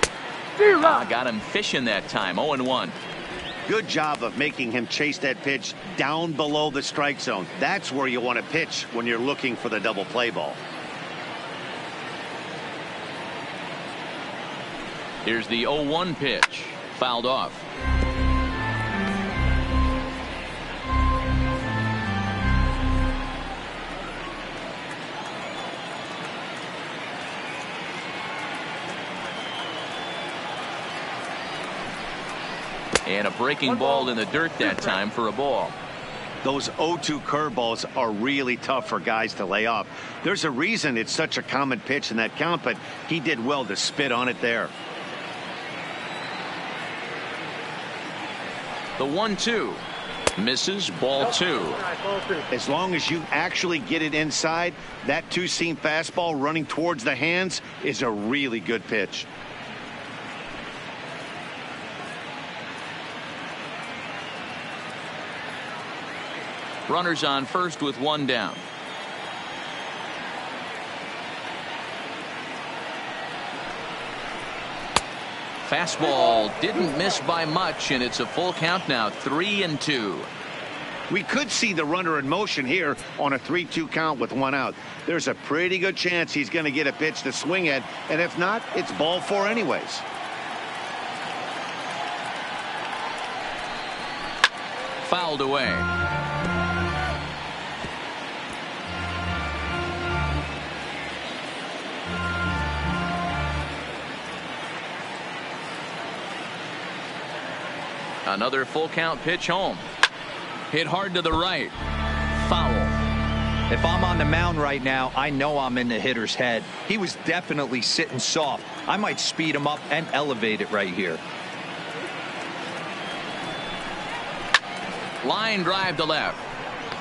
Got him fishing that time. 0-1. Good job of making him chase that pitch down below the strike zone. That's where you want to pitch when you're looking for the double play ball. Here's the 0-1 pitch. Fouled off. And a breaking ball in the dirt that time for a ball. Those 0-2 curveballs are really tough for guys to lay off. There's a reason it's such a common pitch in that count, but he did well to spit on it there. The 1-2 misses, ball 2. As long as you actually get it inside, that two-seam fastball running towards the hands is a really good pitch. Runners on first with one down. Fastball didn't miss by much, and it's a full count now, 3-2. We could see the runner in motion here on a 3-2 count with one out. There's a pretty good chance he's going to get a pitch to swing at, and if not, it's ball 4 anyways. Fouled away. Another full count pitch home. Hit hard to the right. Foul. If I'm on the mound right now, I know I'm in the hitter's head. He was definitely sitting soft. I might speed him up and elevate it right here. Line drive to left,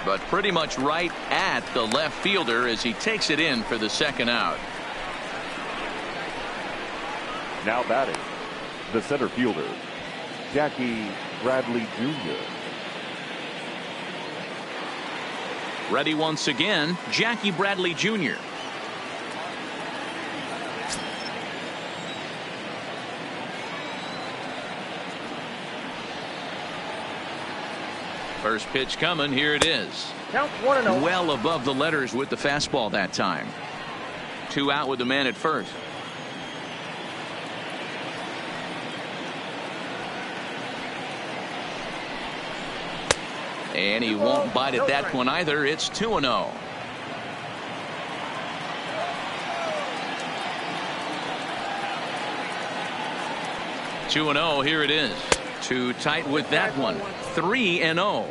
but pretty much right at the left fielder as he takes it in for the second out. Now batting, the center fielder, Jackie Bradley Jr. Ready once again, Jackie Bradley Jr. First pitch coming, here it is. Count 1-0. Well above the letters with the fastball that time. 2 out with the man at first. And he won't bite at that one either. It's 2-0. Here it is. Too tight with that one. 3-0.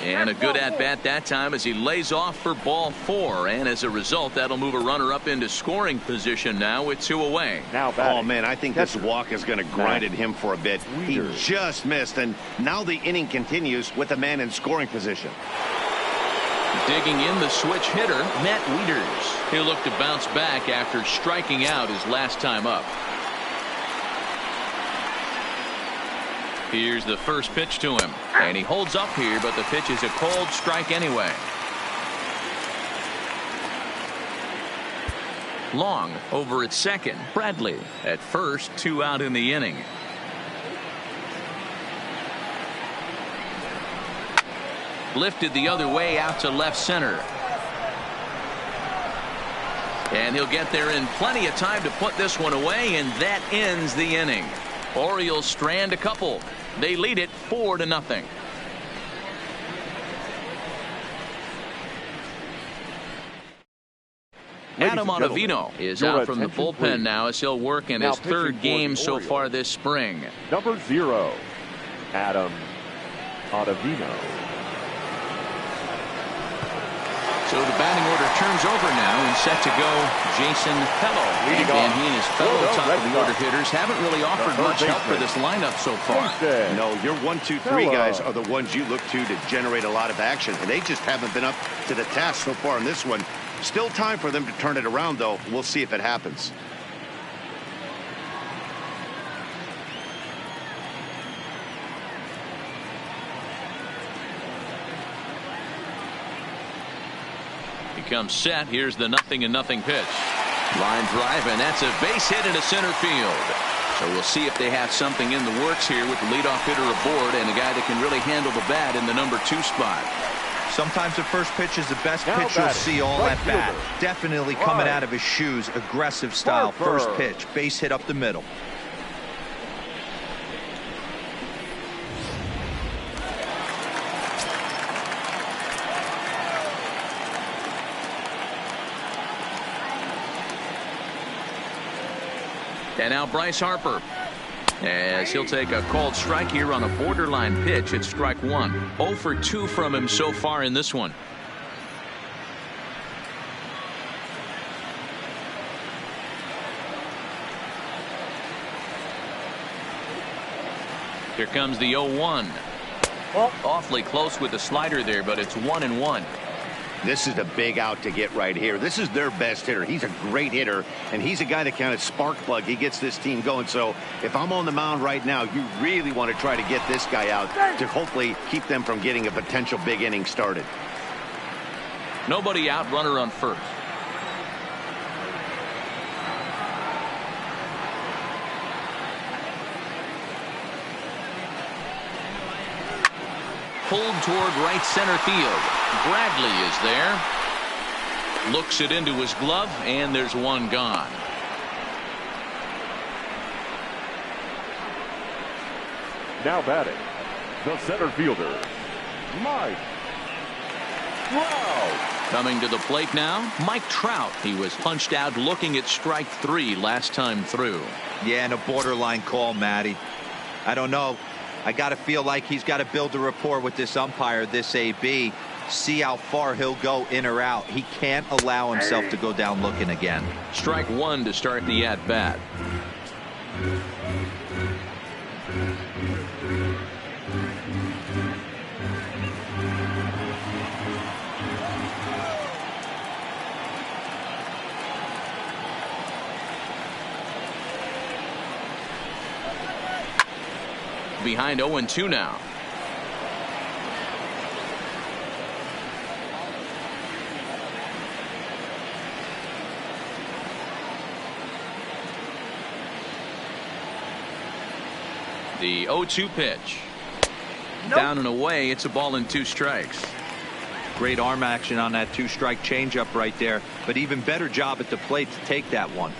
And a good at-bat that time as he lays off for ball 4. And as a result, that'll move a runner up into scoring position now with 2 away. Now batting. Oh, man, I think this walk is going to grind at him for a bit. He just missed, and now the inning continues with a man in scoring position. Digging in the switch hitter, Matt Wieters. He'll look to bounce back after striking out his last time up. Here's the first pitch to him, and he holds up here, but the pitch is a cold strike anyway. Long over at second. Bradley at first, 2 out in the inning. Lifted the other way out to left center. And he'll get there in plenty of time to put this one away, and that ends the inning. Orioles strand a couple. They lead it 4-0. Adam Ottavino is out from the bullpen now as he'll work in his 3rd game so far this spring. Number 0, Adam Ottavino. So the batting order turns over now and set to go Jason Fellow. And he and his fellow top-of-the-order hitters haven't really offered much help for this lineup so far. No, your 1, 2, 3 guys are the ones you look to generate a lot of action, and they just haven't been up to the task so far in this one. Still time for them to turn it around, though. We'll see if it happens. Comes set. Here's the 0-0 pitch. Line drive, and that's a base hit into center field. So we'll see if they have something in the works here with the leadoff hitter aboard and a guy that can really handle the bat in the number 2 spot. Sometimes the first pitch is the best pitch you'll see all at bat. Definitely coming out of his shoes. Aggressive style. First pitch. Base hit up the middle. And now Bryce Harper, as he'll take a called strike here on a borderline pitch. It's strike one. 0 for 2 from him so far in this one. Here comes the 0-1. Awfully close with the slider there, but it's 1-1. This is a big out to get right here. This is their best hitter. He's a great hitter, and he's a guy that kind of spark plug. He gets this team going. So if I'm on the mound right now, you really want to try to get this guy out to hopefully keep them from getting a potential big inning started. Nobody out, runner on first. Pulled toward right center field. Bradley is there. Looks it into his glove, and there's one gone. Now batting, the center fielder, Mike Trout. Coming to the plate now, Mike Trout. He was punched out looking at strike 3 last time through. Yeah, and a borderline call, Matty. I don't know. I got to feel like he's got to build a rapport with this umpire, this AB, see how far he'll go in or out. He can't allow himself to go down looking again. Strike 1 to start the at-bat. Behind 0-2 now. The 0-2 pitch. Down and away. It's a ball and 2 strikes. Great arm action on that 2-strike changeup right there, but even better job at the plate to take that one.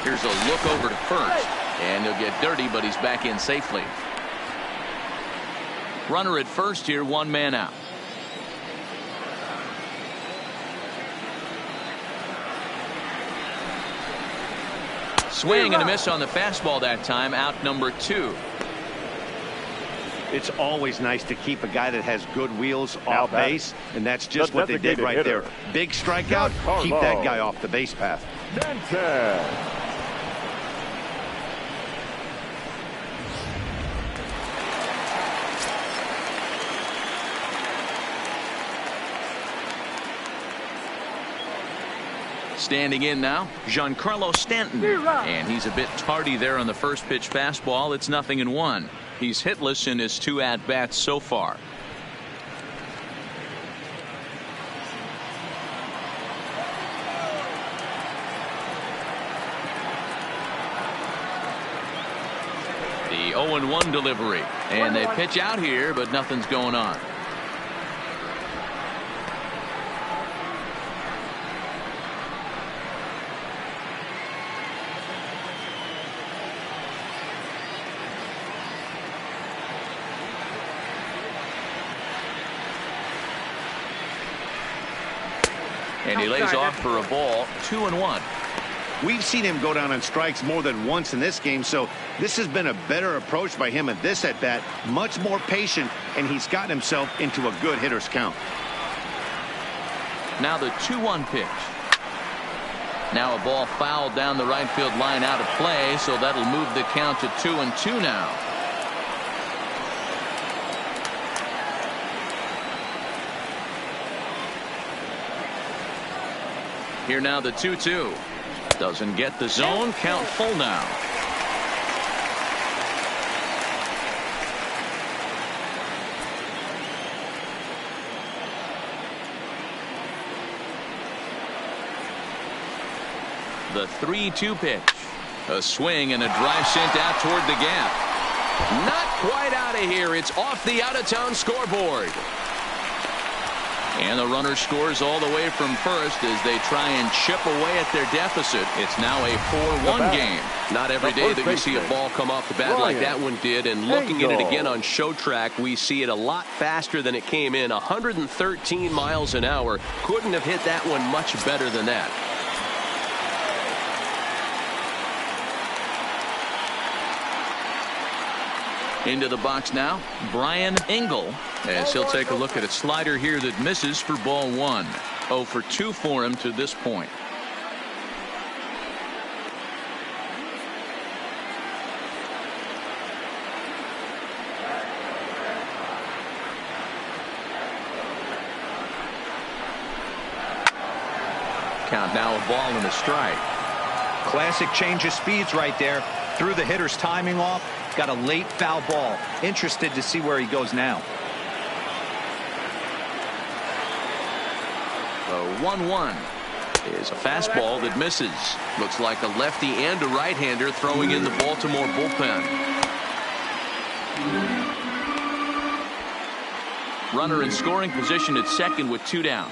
Here's a look over to first, and he'll get dirty, but he's back in safely. Runner at first here, 1 man out. Swing and a miss on the fastball that time, out number 2. It's always nice to keep a guy that has good wheels off base, and that's just what they did right there. Big strikeout, keep that guy off the base path. Standing in now, Giancarlo Stanton, and he's a bit tardy there on the first pitch fastball. It's 0-1. He's hitless in his 2 at-bats so far. The 0-1 delivery, and they pitch out here, but nothing's going on. And he lays off for a ball. 2-1. We've seen him go down on strikes more than once in this game, so this has been a better approach by him at this at-bat. Much more patient, and he's gotten himself into a good hitter's count. Now the 2-1 pitch. Now a ball fouled down the right field line, out of play, so that'll move the count to 2-2 now. Here now the 2-2. Doesn't get the zone. Count full now. The 3-2 pitch. A swing and a drive sent out toward the gap. Not quite out of here. It's off the out-of-town scoreboard. And the runner scores all the way from first as they try and chip away at their deficit. It's now a 4-1 game. Not every day that you see a ball come off the bat like that one did. And looking at it again on show track, we see it a lot faster than it came in. 113 miles an hour. Couldn't have hit that one much better than that. Into the box now, Brian Engel, as he'll take a look at a slider here that misses for ball 1. 0 for 2 for him to this point. Count now, a ball and a strike. Classic change of speeds right there. Threw the hitter's timing off. Got a late foul ball. Interested to see where he goes now. The 1-1 is a fastball that misses. Looks like a lefty and a right-hander throwing in the Baltimore bullpen. Runner in scoring position at second with 2 down.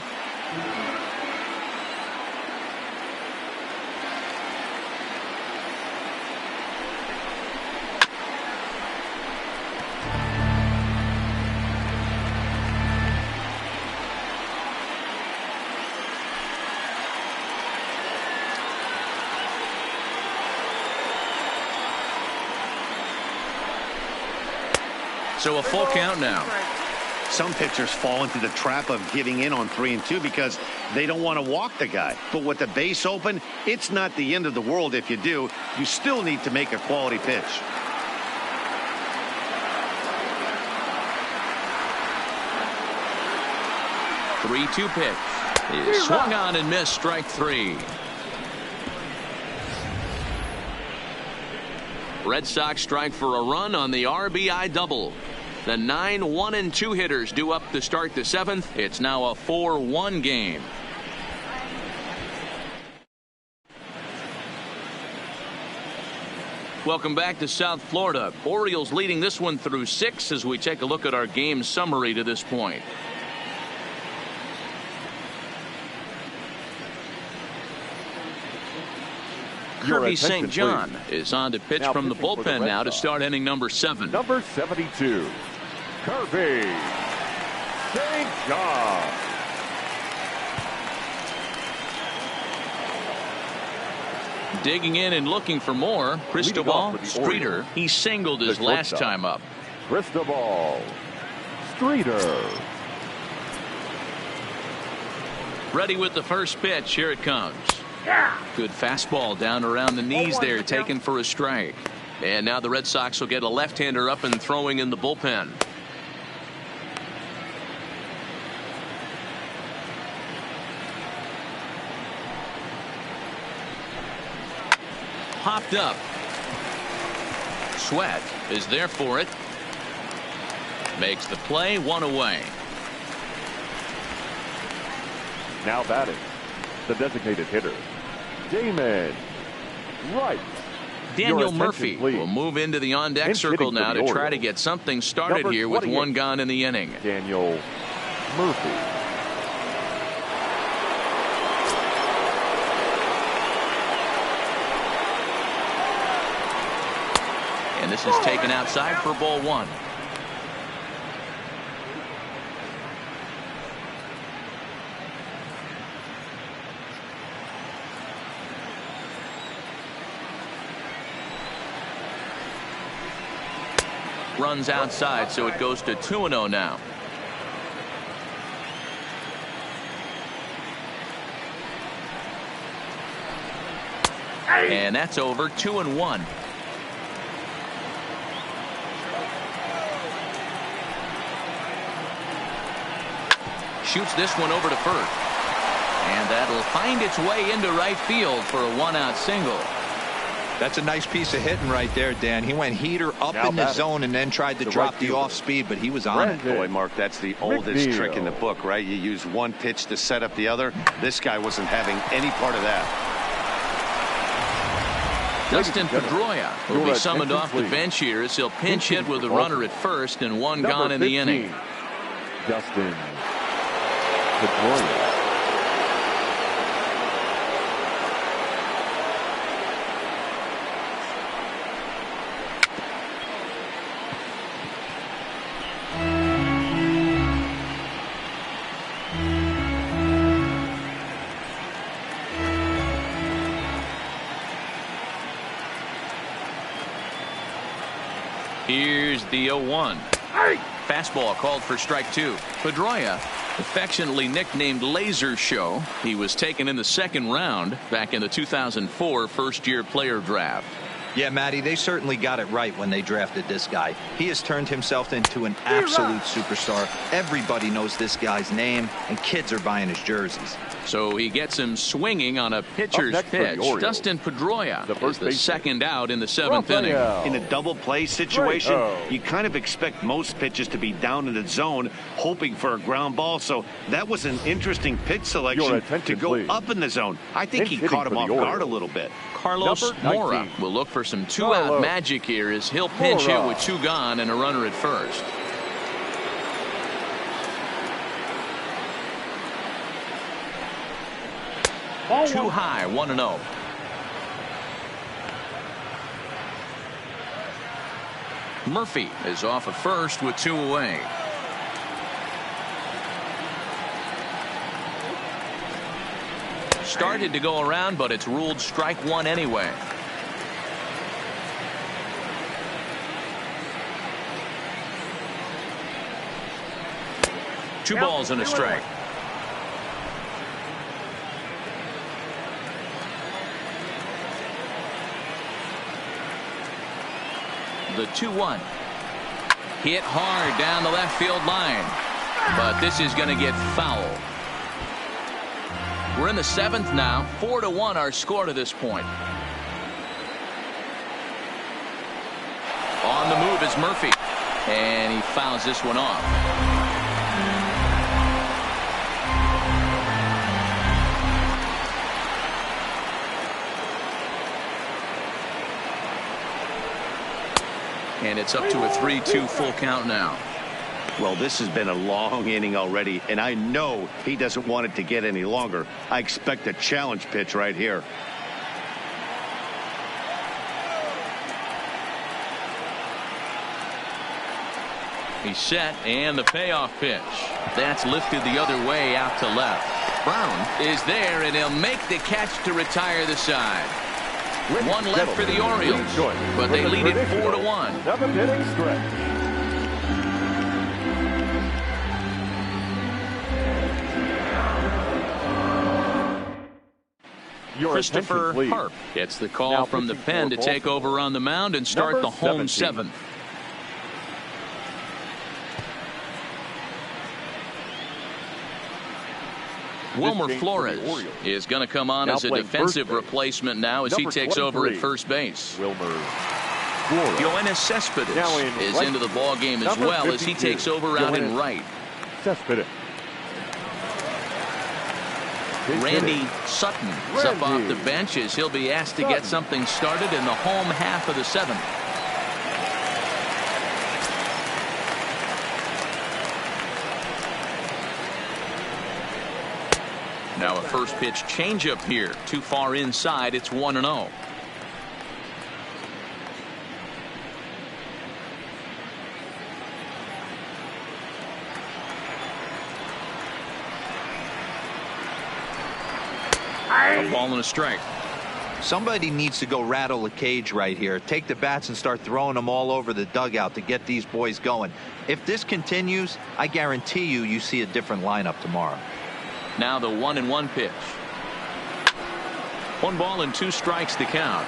So a full count now. Some pitchers fall into the trap of giving in on 3 and 2 because they don't want to walk the guy. But with the base open, it's not the end of the world if you do. You still need to make a quality pitch. Three-two pitch is swung on and missed. Strike 3. Red Sox strike for a run on the RBI double. The 9-1-2 hitters due up to start the 7th. It's now a 4-1 game. Welcome back to South Florida. Orioles leading this one through 6 as we take a look at our game summary to this point. Kirby St. John is on to pitch from the bullpen now to start inning number 7. Number 72, Kirby St. John. Digging in and looking for more, Cristobal Streeter. He singled his last time up. Cristobal Streeter. Ready with the first pitch. Here it comes. Good fastball down around the knees there, taken for a strike. And now the Red Sox will get a left-hander up and throwing in the bullpen. Popped up. Sweat is there for it. Makes the play, 1 away. Now batting, the designated hitter, Damon Wright. Daniel Murphy will move into the on-deck circle now to try to get something started here with 1 gone in the inning. Daniel Murphy. And this is taken outside for ball 1. Runs outside, so it goes to 2-0 now. And that's over. 2-1. Shoots this one over to first. And that'll find its way into right field for a 1-out single. That's a nice piece of hitting right there, Dan. He went heater up in the zone and then tried to drop the off speed, but he was on it. Boy, Mark, that's the oldest trick in the book, right? You use one pitch to set up the other. This guy wasn't having any part of that. Dustin Pedroia will be summoned off the bench here as he'll pinch hit with a runner at first and 1 gone in the inning. Dustin Pedroia. Here's the 0-1. Fastball called for strike two. Pedroia, affectionately nicknamed Laser Show. He was taken in the second round back in the 2004 first-year player draft. Yeah, Matty, they certainly got it right when they drafted this guy. He has turned himself into an absolute superstar. Everybody knows this guy's name, and kids are buying his jerseys. So he gets him swinging on a pitcher's pitch. Dustin Pedroia is the second out in the seventh inning. In a double play situation, you kind of expect most pitches to be down in the zone, hoping for a ground ball. So that was an interesting pitch selection to go up in the zone. I think he caught him off guard a little bit. Carlos Mora will look for some two-out magic here as he'll pinch hit with two gone and a runner at first. Too high, 1-0. Murphy is off at first with two away. Started to go around, but it's ruled strike one anyway. Two balls and a strike. The 2-1. Hit hard down the left field line, but this is going to get foul. We're in the seventh now. 4-1 our score to this point. On the move is Murphy, and he fouls this one off. And it's up to a 3-2 full count now. Well, this has been a long inning already, and I know he doesn't want it to get any longer. I expect a challenge pitch right here. He's set, and the payoff pitch. That's lifted the other way out to left. Brown is there, and he'll make the catch to retire the side. One left for the Orioles, but they lead it 4-1. Seventh inning stretch. Christopher Harp gets the call from the pen to take over on the mound and start the home seventh. Wilmer Flores is going to come on as a defensive replacement now as he takes over at first base. Yoenis Cespedes is into the ball game as well as he takes over out in right. Randy Sutton is up off the bench as he'll be asked to get something started in the home half of the seventh. Now a first pitch changeup here. Too far inside. It's 1-0. A ball and a strike. Somebody needs to go rattle the cage right here. Take the bats and start throwing them all over the dugout to get these boys going. If this continues, I guarantee you see a different lineup tomorrow. Now the 1-1 pitch. 1 ball and 2 strikes to count.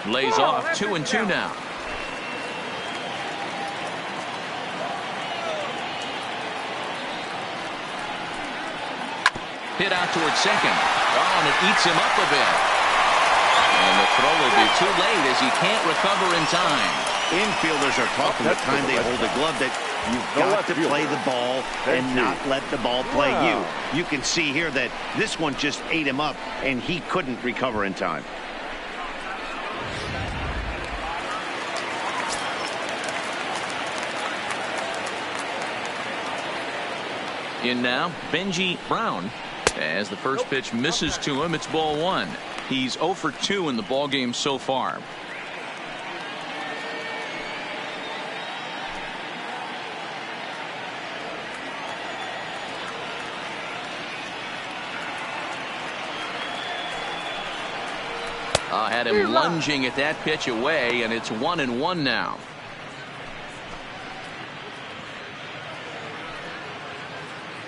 Lays off 2-2 now. Hit out towards second. Oh, and it eats him up a bit. And the throw will be too late as he can't recover in time. Infielders are talking the time they hold the glove that You've got to play the ball and not let the ball play you. You can see here that this one just ate him up, and he couldn't recover in time. In now, Benji Brown. As the first pitch misses to him, it's ball one. He's 0 for 2 in the ball game so far. Had him lunging at that pitch away, and it's 1-1 now.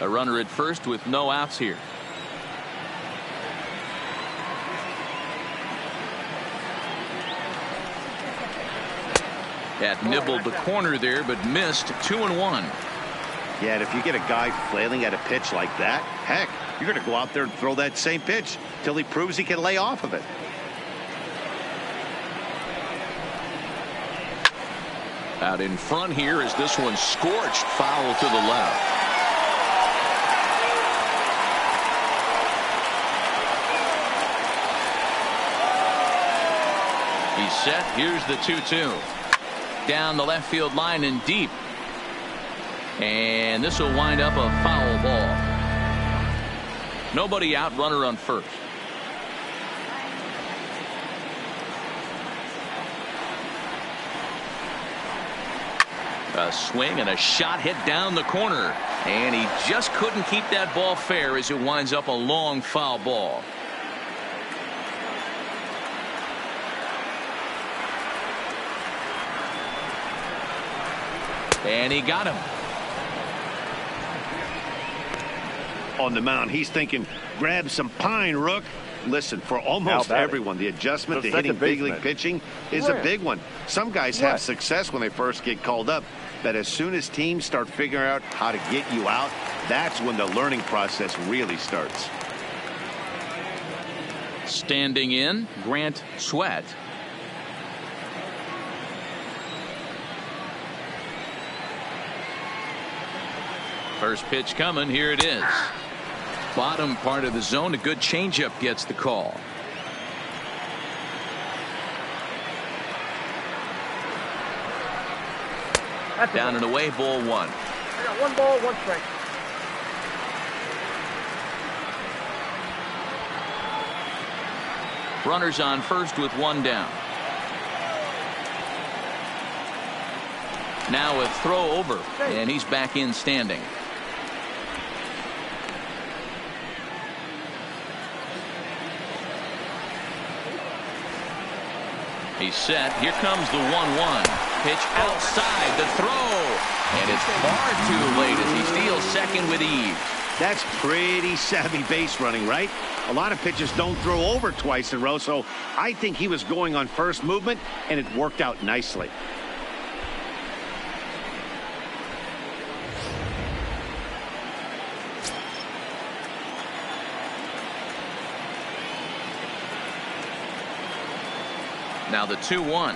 A runner at first with no outs here. That nibbled the corner there, but missed. 2-1. Yeah, and if you get a guy flailing at a pitch like that, heck, you're going to go out there and throw that same pitch till he proves he can lay off of it. Out in front here as this one scorched foul to the left. He's set. Here's the 2-2. Down the left field line and deep. And this will wind up a foul ball. Nobody out, runner on first. A swing and a shot hit down the corner, and he just couldn't keep that ball fair as it winds up a long foul ball. And he got him. On the mound, he's thinking, grab some pine, Rook. Listen, for almost everyone, the adjustment to hitting big league pitching is a big one. Some guys have success when they first get called up, but as soon as teams start figuring out how to get you out, that's when the learning process really starts. Standing in, Grant Sweat. First pitch coming. Here it is. Bottom part of the zone. A good changeup gets the call. Down and away, ball one. I got 1 ball, 1 strike. Runners on first with 1 down. Now a throw over, and he's back in standing. He's set. Here comes the 1-1. Pitch outside the throw. And it's far too late as he steals second with ease. That's pretty savvy base running, right? A lot of pitchers don't throw over twice in a row, so I think he was going on first movement, and it worked out nicely. Now the 2-1.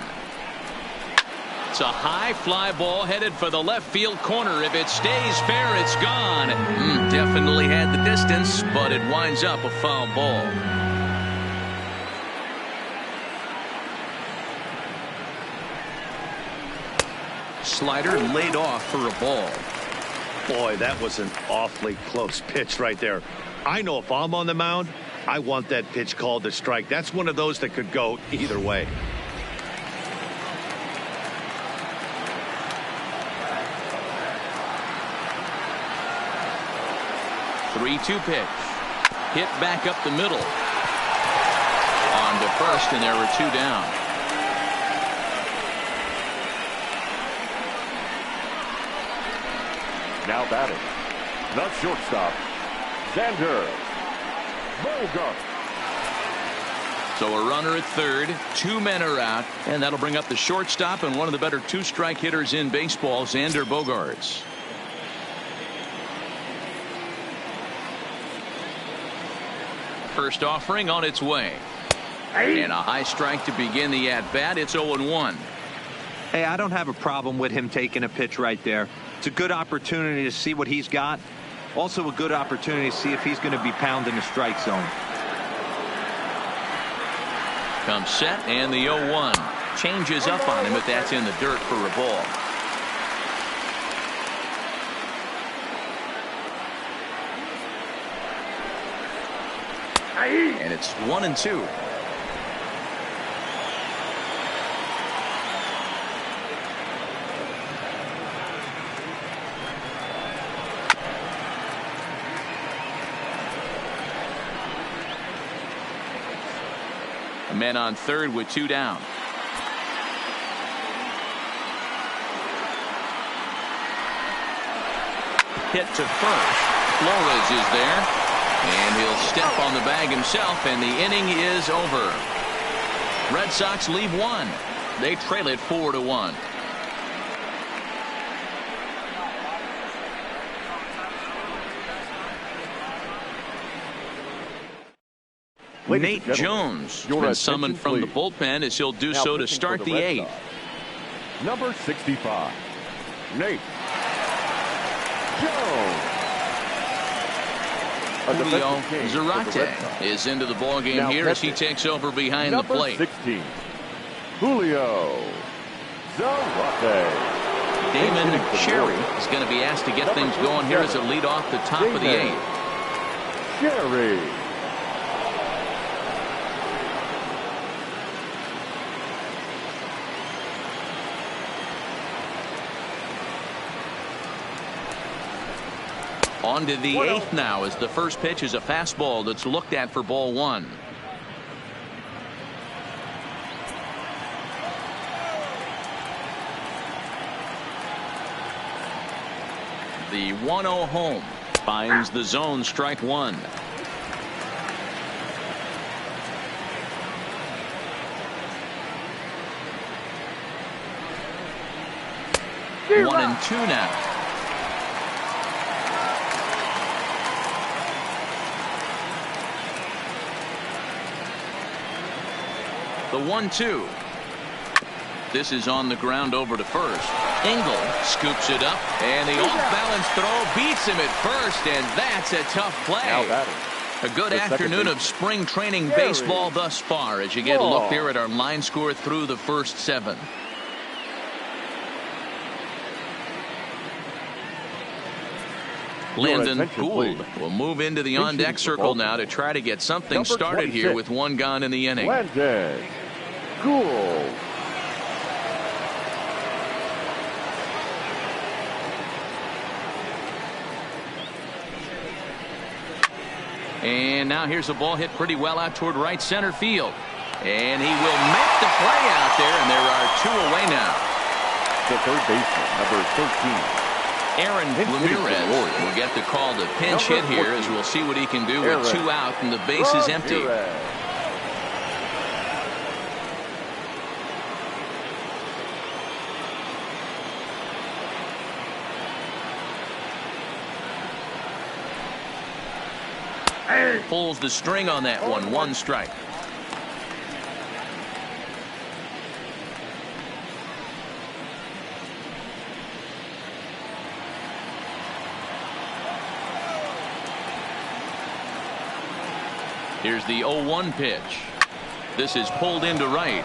It's a high fly ball headed for the left field corner. If it stays fair, it's gone. Definitely had the distance, but it winds up a foul ball. Slider laid off for a ball. Boy, that was an awfully close pitch right there. I know if I'm on the mound, I want that pitch called a strike. That's one of those that could go either way. Three-two pitch. Hit back up the middle. On to first, and there were 2 down. Now batting, the shortstop, Xander Bogart. So a runner at third, 2 men are out, and that'll bring up the shortstop and one of the better 2-strike hitters in baseball, Xander Bogaerts. First offering on its way. And a high strike to begin the at-bat. It's 0-1. Hey, I don't have a problem with him taking a pitch right there. It's a good opportunity to see what he's got. Also a good opportunity to see if he's going to be pounding the strike zone. Comes set, and the 0-1. Changes up on him, but that's in the dirt for a ball. And it's 1-2. A man on third with 2 down. Hit to first. Flores is there. And he'll step on the bag himself, and the inning is over. Red Sox leave 1. They trail it 4-1. Nate Jones has been summoned from the bullpen, as he'll do so to start the 8th. Number 65, Nate Jones. Julio Zarate is into the ballgame here as he takes over behind the plate. Number 16, Julio Zarate. Damon Cherry is going to be asked to get things going here as a lead off the top of the 8th. Cherry. On to the 8th now, as the first pitch is a fastball that's looked at for ball 1. The 1-0 home finds the zone, strike 1. One and 2 now. The 1-2. This is on the ground over to first. Engel scoops it up, and the off-balance throw beats him at first, and that's a tough play. A good afternoon of spring training baseball thus far, as you get a look here at our line score through the first 7. Landon Gould will move into the on-deck circle now to try to get something started here with 1 gone in the inning. Landon Gould. And now here's a ball hit pretty well out toward right center field. And he will make the play out there, and there are 2 away now. The third baseman, number 13. Aaron Ramirez will get the call to pinch hit here, as we'll see what he can do with 2 out and the base is empty. Pulls the string on that one. 1 strike. Here's the 0-1 pitch. This is pulled into right.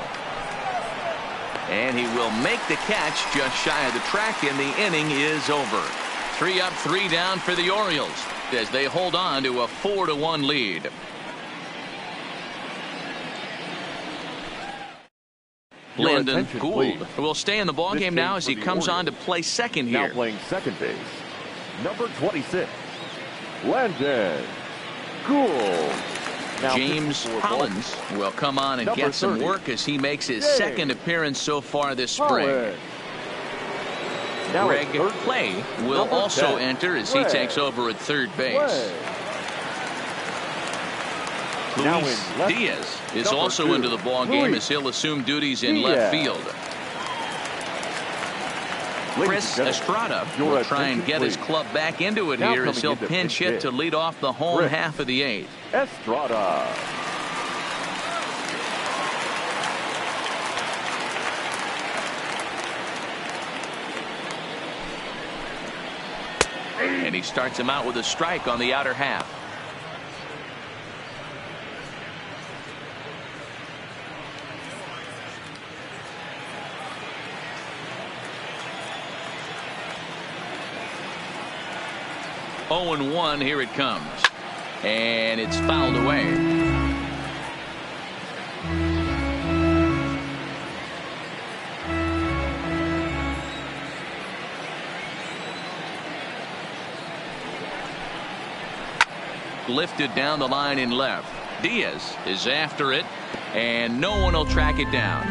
And he will make the catch just shy of the track, and the inning is over. 3 up, 3 down for the Orioles as they hold on to a 4-1 lead. Landon Gould will stay in the ballgame now as he comes on to play second here. Now playing second base, number 26, Landon Gould. James Hollins will come on and get some work as he makes his second appearance so far this spring. Greg Clay will also enter as he takes over at third base. Luis Diaz is also into the ballgame as he'll assume duties in left field. Chris Estrada will try and get his club back into it here as he'll pinch hit to lead off the home half of the 8th. Estrada. And he starts him out with a strike on the outer half. Oh and 1, here it comes. And it's fouled away. Lifted down the line in left. Diaz is after it, and no one will track it down.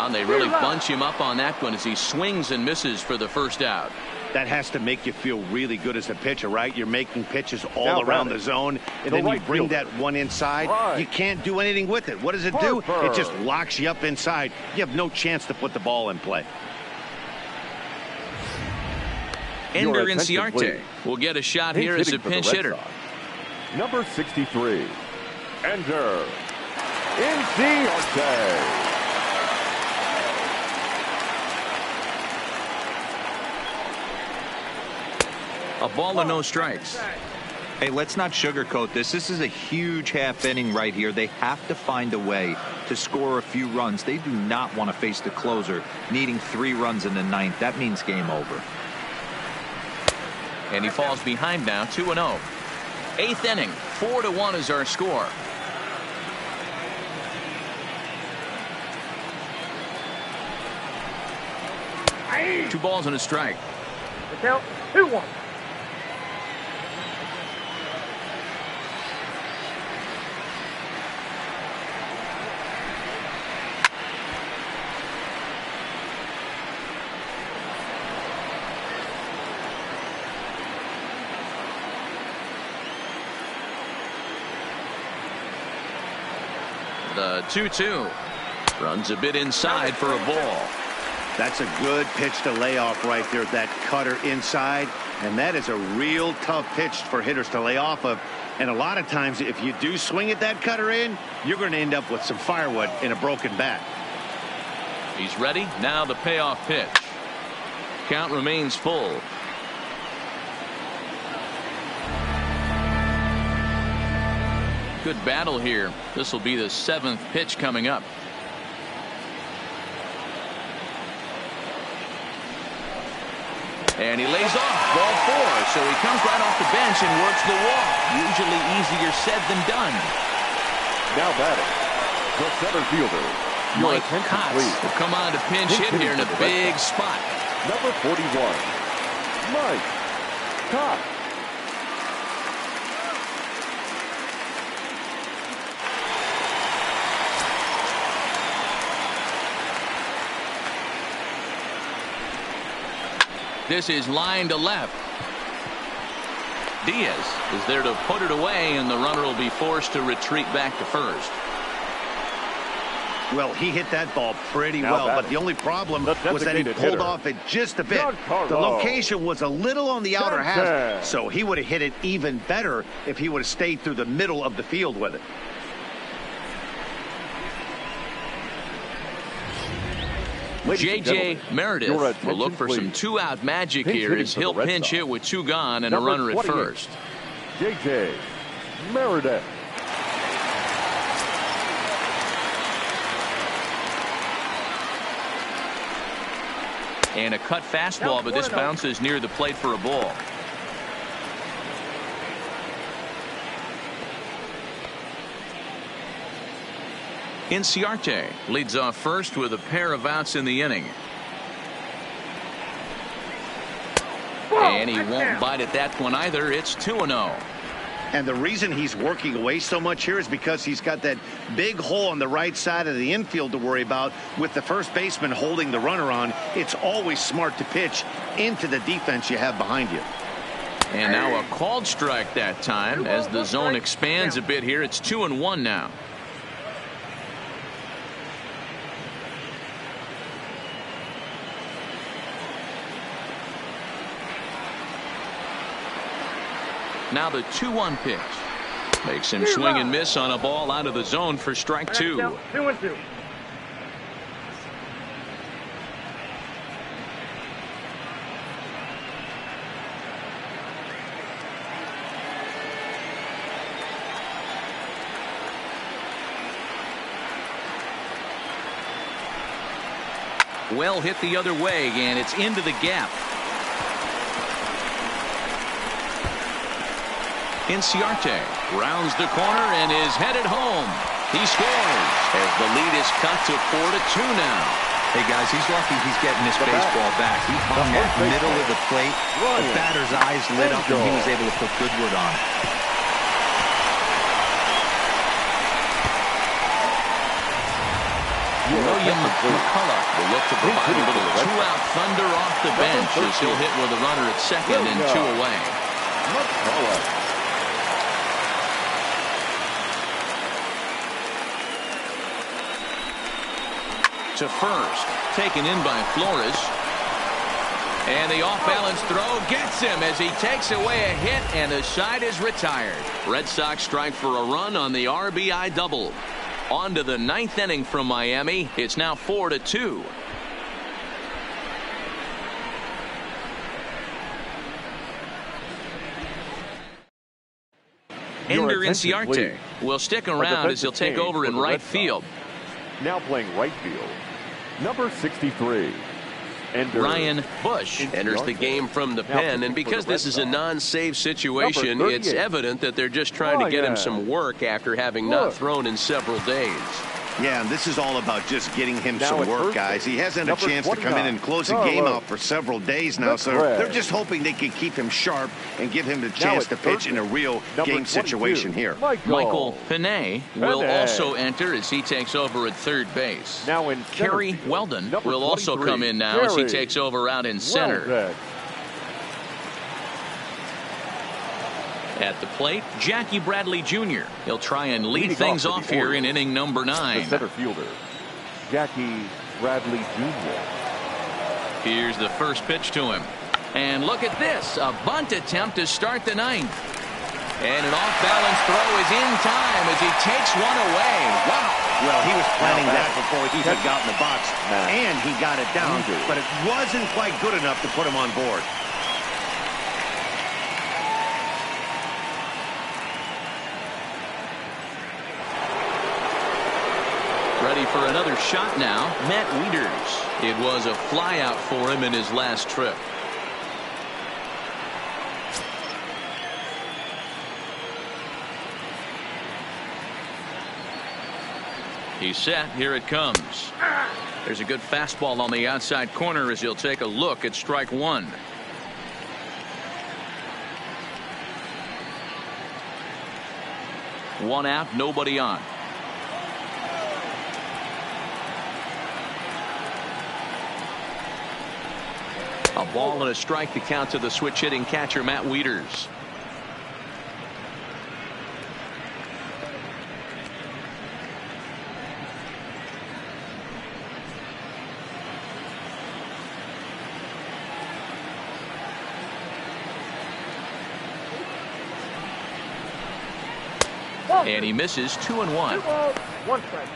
They really bunch him up on that one as he swings and misses for the first out. That has to make you feel really good as a pitcher, right? You're making pitches all around the zone, and then you bring that one inside. You can't do anything with it. What does it do? It just locks you up inside. You have no chance to put the ball in play. Ender Inciarte will get a shot here as a pinch hitter. Number 63, Ender Inciarte. A ball and no strikes. Hey, let's not sugarcoat this. This is a huge half inning right here. They have to find a way to score a few runs. They do not want to face the closer needing 3 runs in the 9th. That means game over. And he falls behind now, 2-0. 8th inning, 4-1 is our score. Two balls and a strike. The count 2-1. The 2-2 runs a bit inside for a ball. That's a good pitch to lay off right there, that cutter inside, and that is a real tough pitch for hitters to lay off of. And a lot of times if you do swing at that cutter in, you're going to end up with some firewood in a broken bat. He's ready. Now the payoff pitch. Count remains full. Good battle here. This will be the 7th pitch coming up. And he lays off ball 4, so he comes right off the bench and works the walk. Usually easier said than done. Now batting, the center fielder, Mike Cox will come on to pinch hit here in a big spot. Number 41, Mike Cox. This is line to left. Diaz is there to put it away, and the runner will be forced to retreat back to first. Well, he hit that ball pretty well, but the only problem was that he pulled off it just a bit. The location was a little on the outer half, so he would have hit it even better if he would have stayed through the middle of the field with it. J.J. Meredith will look for some 2-out magic here as he'll pinch hit with 2 gone and a runner at first. J.J. Meredith. And a cut fastball, but this bounces near the plate for a ball. Inciarte leads off first with a pair of outs in the inning. And he won't bite at that one either. It's 2-0. And the reason he's working away so much here is because he's got that big hole on the right side of the infield to worry about with the first baseman holding the runner on. It's always smart to pitch into the defense you have behind you. And now a called strike that time as the zone expands a bit here. It's 2-1 now. Now the 2-1 pitch. Makes him swing and miss on a ball out of the zone for strike 2. 2-2. Well hit the other way, and it's into the gap. Inciarte rounds the corner and is headed home. He scores as the lead is cut to 4-2 now. Hey guys, he's lucky he's getting this baseball back. He hung that middle of the plate. The batter's eyes lit up and he was able to put good wood on it. William McCullough will look to provide a little two-out thunder off the bench as he'll hit with a runner at second and 2 away. To first, taken in by Flores. And the off-balance throw gets him as he takes away a hit, and the side is retired. Red Sox strike for a run on the RBI double. On to the 9th inning from Miami. It's now 4-2. Ender Inciarte will stick around as he'll take over in right field. Now playing right field, number 63. Ryan Bush enters the game from the pen, and because this is a non-save situation, it's evident that they're just trying to get him some work after having not thrown in several days. Yeah, and this is all about just getting him some work, guys. He hasn't had a chance to come in and close the game out for several days now, so they're just hoping they can keep him sharp and give him the chance to pitch in a real game situation here. Michael Pinay will also enter as he takes over at third base. Now in Kerry Weldon will also come in now as he takes over out in center. At the plate, Jackie Bradley Jr. He'll try and lead things off here in inning number 9. The center fielder, Jackie Bradley Jr. Here's the first pitch to him. And look at this, a bunt attempt to start the 9th. And an off-balance throw is in time as he takes one away. Wow. Well, he was planning that before he even got in the box, and he got it down, but it wasn't quite good enough to put him on board. Ready for another shot now, Matt Wieters. It was a flyout for him in his last trip. He's set. Here it comes. There's a good fastball on the outside corner as he'll take a look at strike 1. One out, nobody on. A ball and a strike to count to the switch hitting catcher Matt Wieters. And he misses 2-1. 1 strike.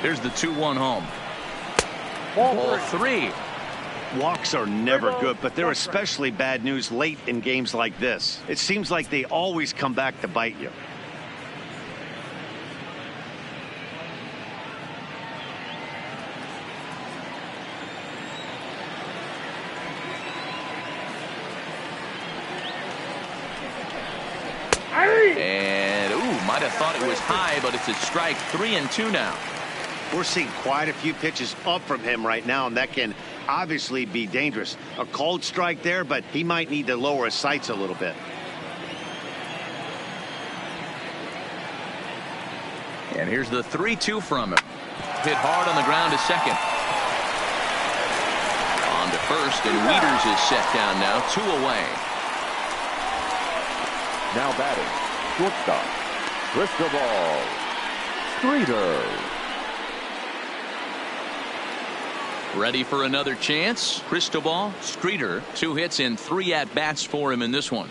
Here's the 2-1 home. Ball 3. Walks are never good, but they're especially bad news late in games like this. It seems like they always come back to bite you. And, might have thought it was high, but it's a strike. 3-2 now. We're seeing quite a few pitches up from him right now, and that can obviously be dangerous. A cold strike there, but he might need to lower his sights a little bit. And here's the 3-2 from him. Hit hard on the ground to second. On to first, and Wieters is set down now, 2 away. Now batting, shortstop, Cristobal. Streeter. Ready for another chance? Cristobal Streeter, 2 hits and 3 at-bats for him in this one.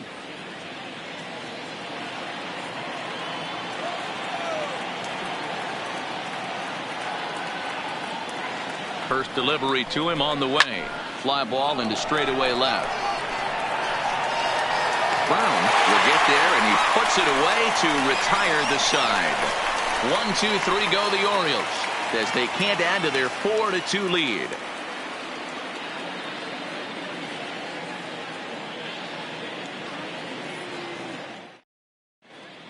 First delivery to him on the way. Fly ball into straightaway left. Brown will get there, and he puts it away to retire the side. 1-2-3 go the Orioles as they can't add to their 4-2 lead.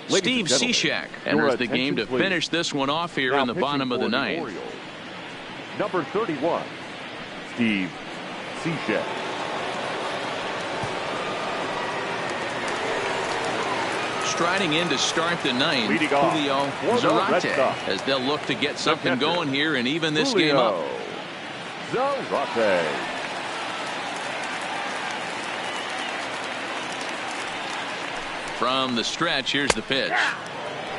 Steve Cishek enters the game to finish this one off here in the bottom of the ninth. Orioles, number 31, Steve Cishek. Striding in to start the ninth, Leading off Julio for the Red Zarate, Sox, as they'll look to get something catcher, going here and even this Julio game up. Zarate. From the stretch, here's the pitch.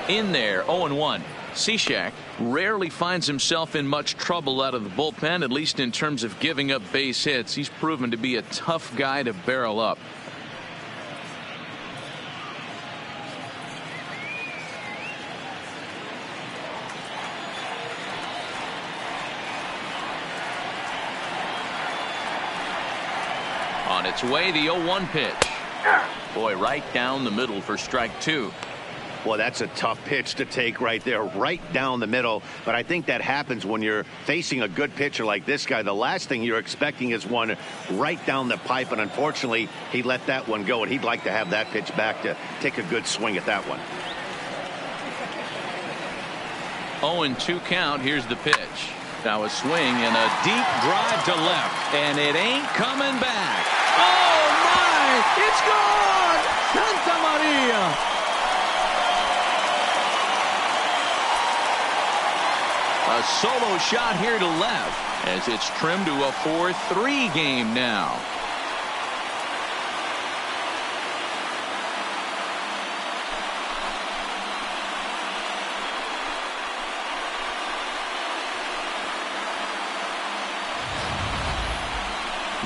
In there, 0-1. Cishek rarely finds himself in much trouble out of the bullpen, at least in terms of giving up base hits. He's proven to be a tough guy to barrel up. On its way, the 0-1 pitch. Boy, right down the middle for strike 2. Well, that's a tough pitch to take right there, right down the middle. But I think that happens when you're facing a good pitcher like this guy. The last thing you're expecting is one right down the pipe. And unfortunately, he let that one go. And he'd like to have that pitch back to take a good swing at that one. 0-2 count. Here's the pitch. Now a swing and a deep drive to left. And it ain't coming back. Oh, my! It's gone! Santa Maria! A solo shot here to left as it's trimmed to a 4-3 game now.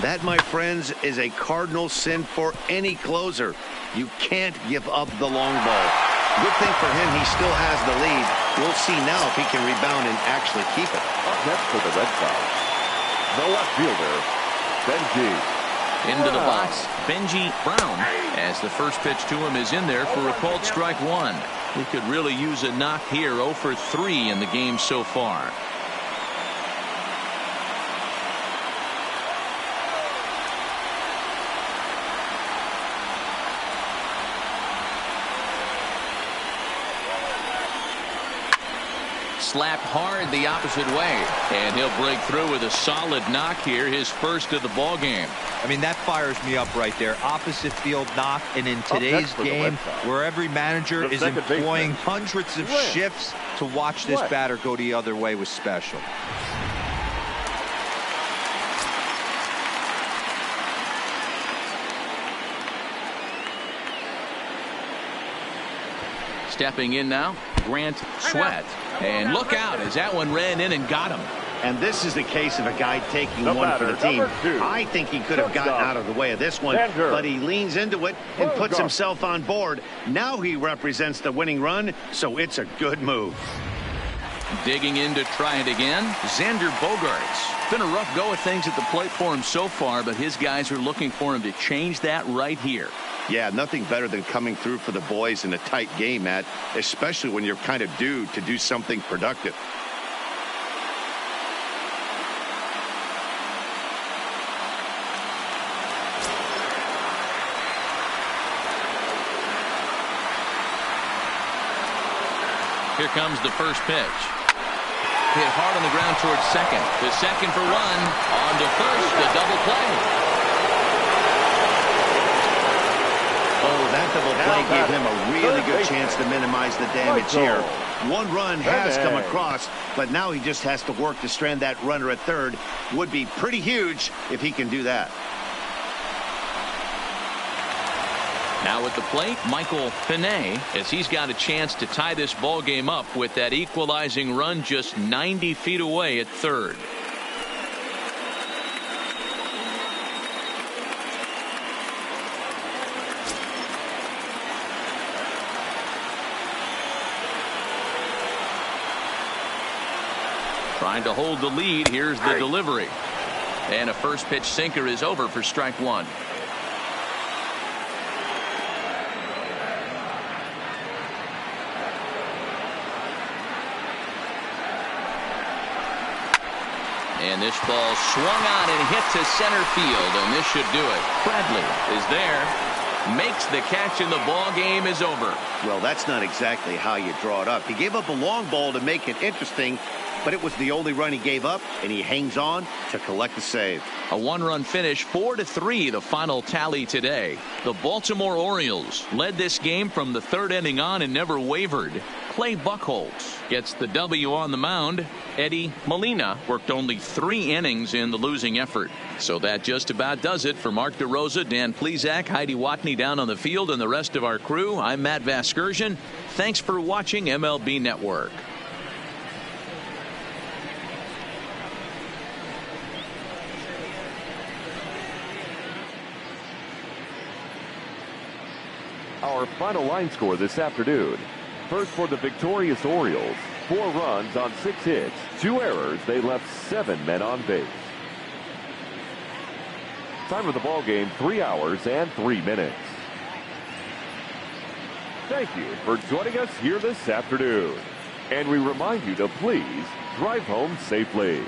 That, my friends, is a cardinal sin for any closer. You can't give up the long ball. Good thing for him, he still has the lead. We'll see now if he can rebound and actually keep it. Up next for the Red Sox, the left fielder, Benji. Into the box, Benji Brown, as the first pitch to him is in there for a called strike 1. He could really use a knock here. 0 for 3 in the game so far. Slapped hard the opposite way, and he'll break through with a solid knock here, his first of the ball game. I mean, that fires me up right there. Opposite field knock, and in today's game, where every manager is employing hundreds of shifts to watch this batter go the other way was special. Stepping in now, Grant Sweat. And look out as that one ran in and got him. And this is the case of a guy taking one for the team. I think he could have gotten out of the way of this one, but he leans into it and puts himself on board. Now he represents the winning run, so it's a good move. Digging in to try it again, Xander Bogaerts. Been a rough go of things at the plate for him so far, but his guys are looking for him to change that right here. Yeah, nothing better than coming through for the boys in a tight game, Matt, especially when you're kind of due to do something productive. Here comes the first pitch. Hit hard on the ground towards second. To second for 1. On to first, a double play. Oh, that double play gave him a really good chance to minimize the damage here. One run has come across, but now he just has to work to strand that runner at third. Would be pretty huge if he can do that. Now at the plate, Michael Pinay, as he's got a chance to tie this ball game up with that equalizing run just 90 feet away at third. Trying to hold the lead. Here's the delivery. And a first pitch sinker is over for strike one. And this ball swung on and hit to center field, and this should do it. Bradley is there, makes the catch, and the ball game is over. Well, that's not exactly how you draw it up. He gave up a long ball to make it interesting, but it was the only run he gave up, and he hangs on to collect the save. A one-run finish, 4-3, the final tally today. The Baltimore Orioles led this game from the third inning on and never wavered. Clay Buchholz gets the W on the mound. Eddie Molina worked only 3 innings in the losing effort. So that just about does it for Mark DeRosa, Dan Plesac, Heidi Watney down on the field, and the rest of our crew. I'm Matt Vasgersian. Thanks for watching MLB Network. Our final line score this afternoon. First for the victorious Orioles, 4 runs on 6 hits, 2 errors. They left 7 men on base. Time of the ball game, 3 hours and 3 minutes. Thank you for joining us here this afternoon. And we remind you to please drive home safely.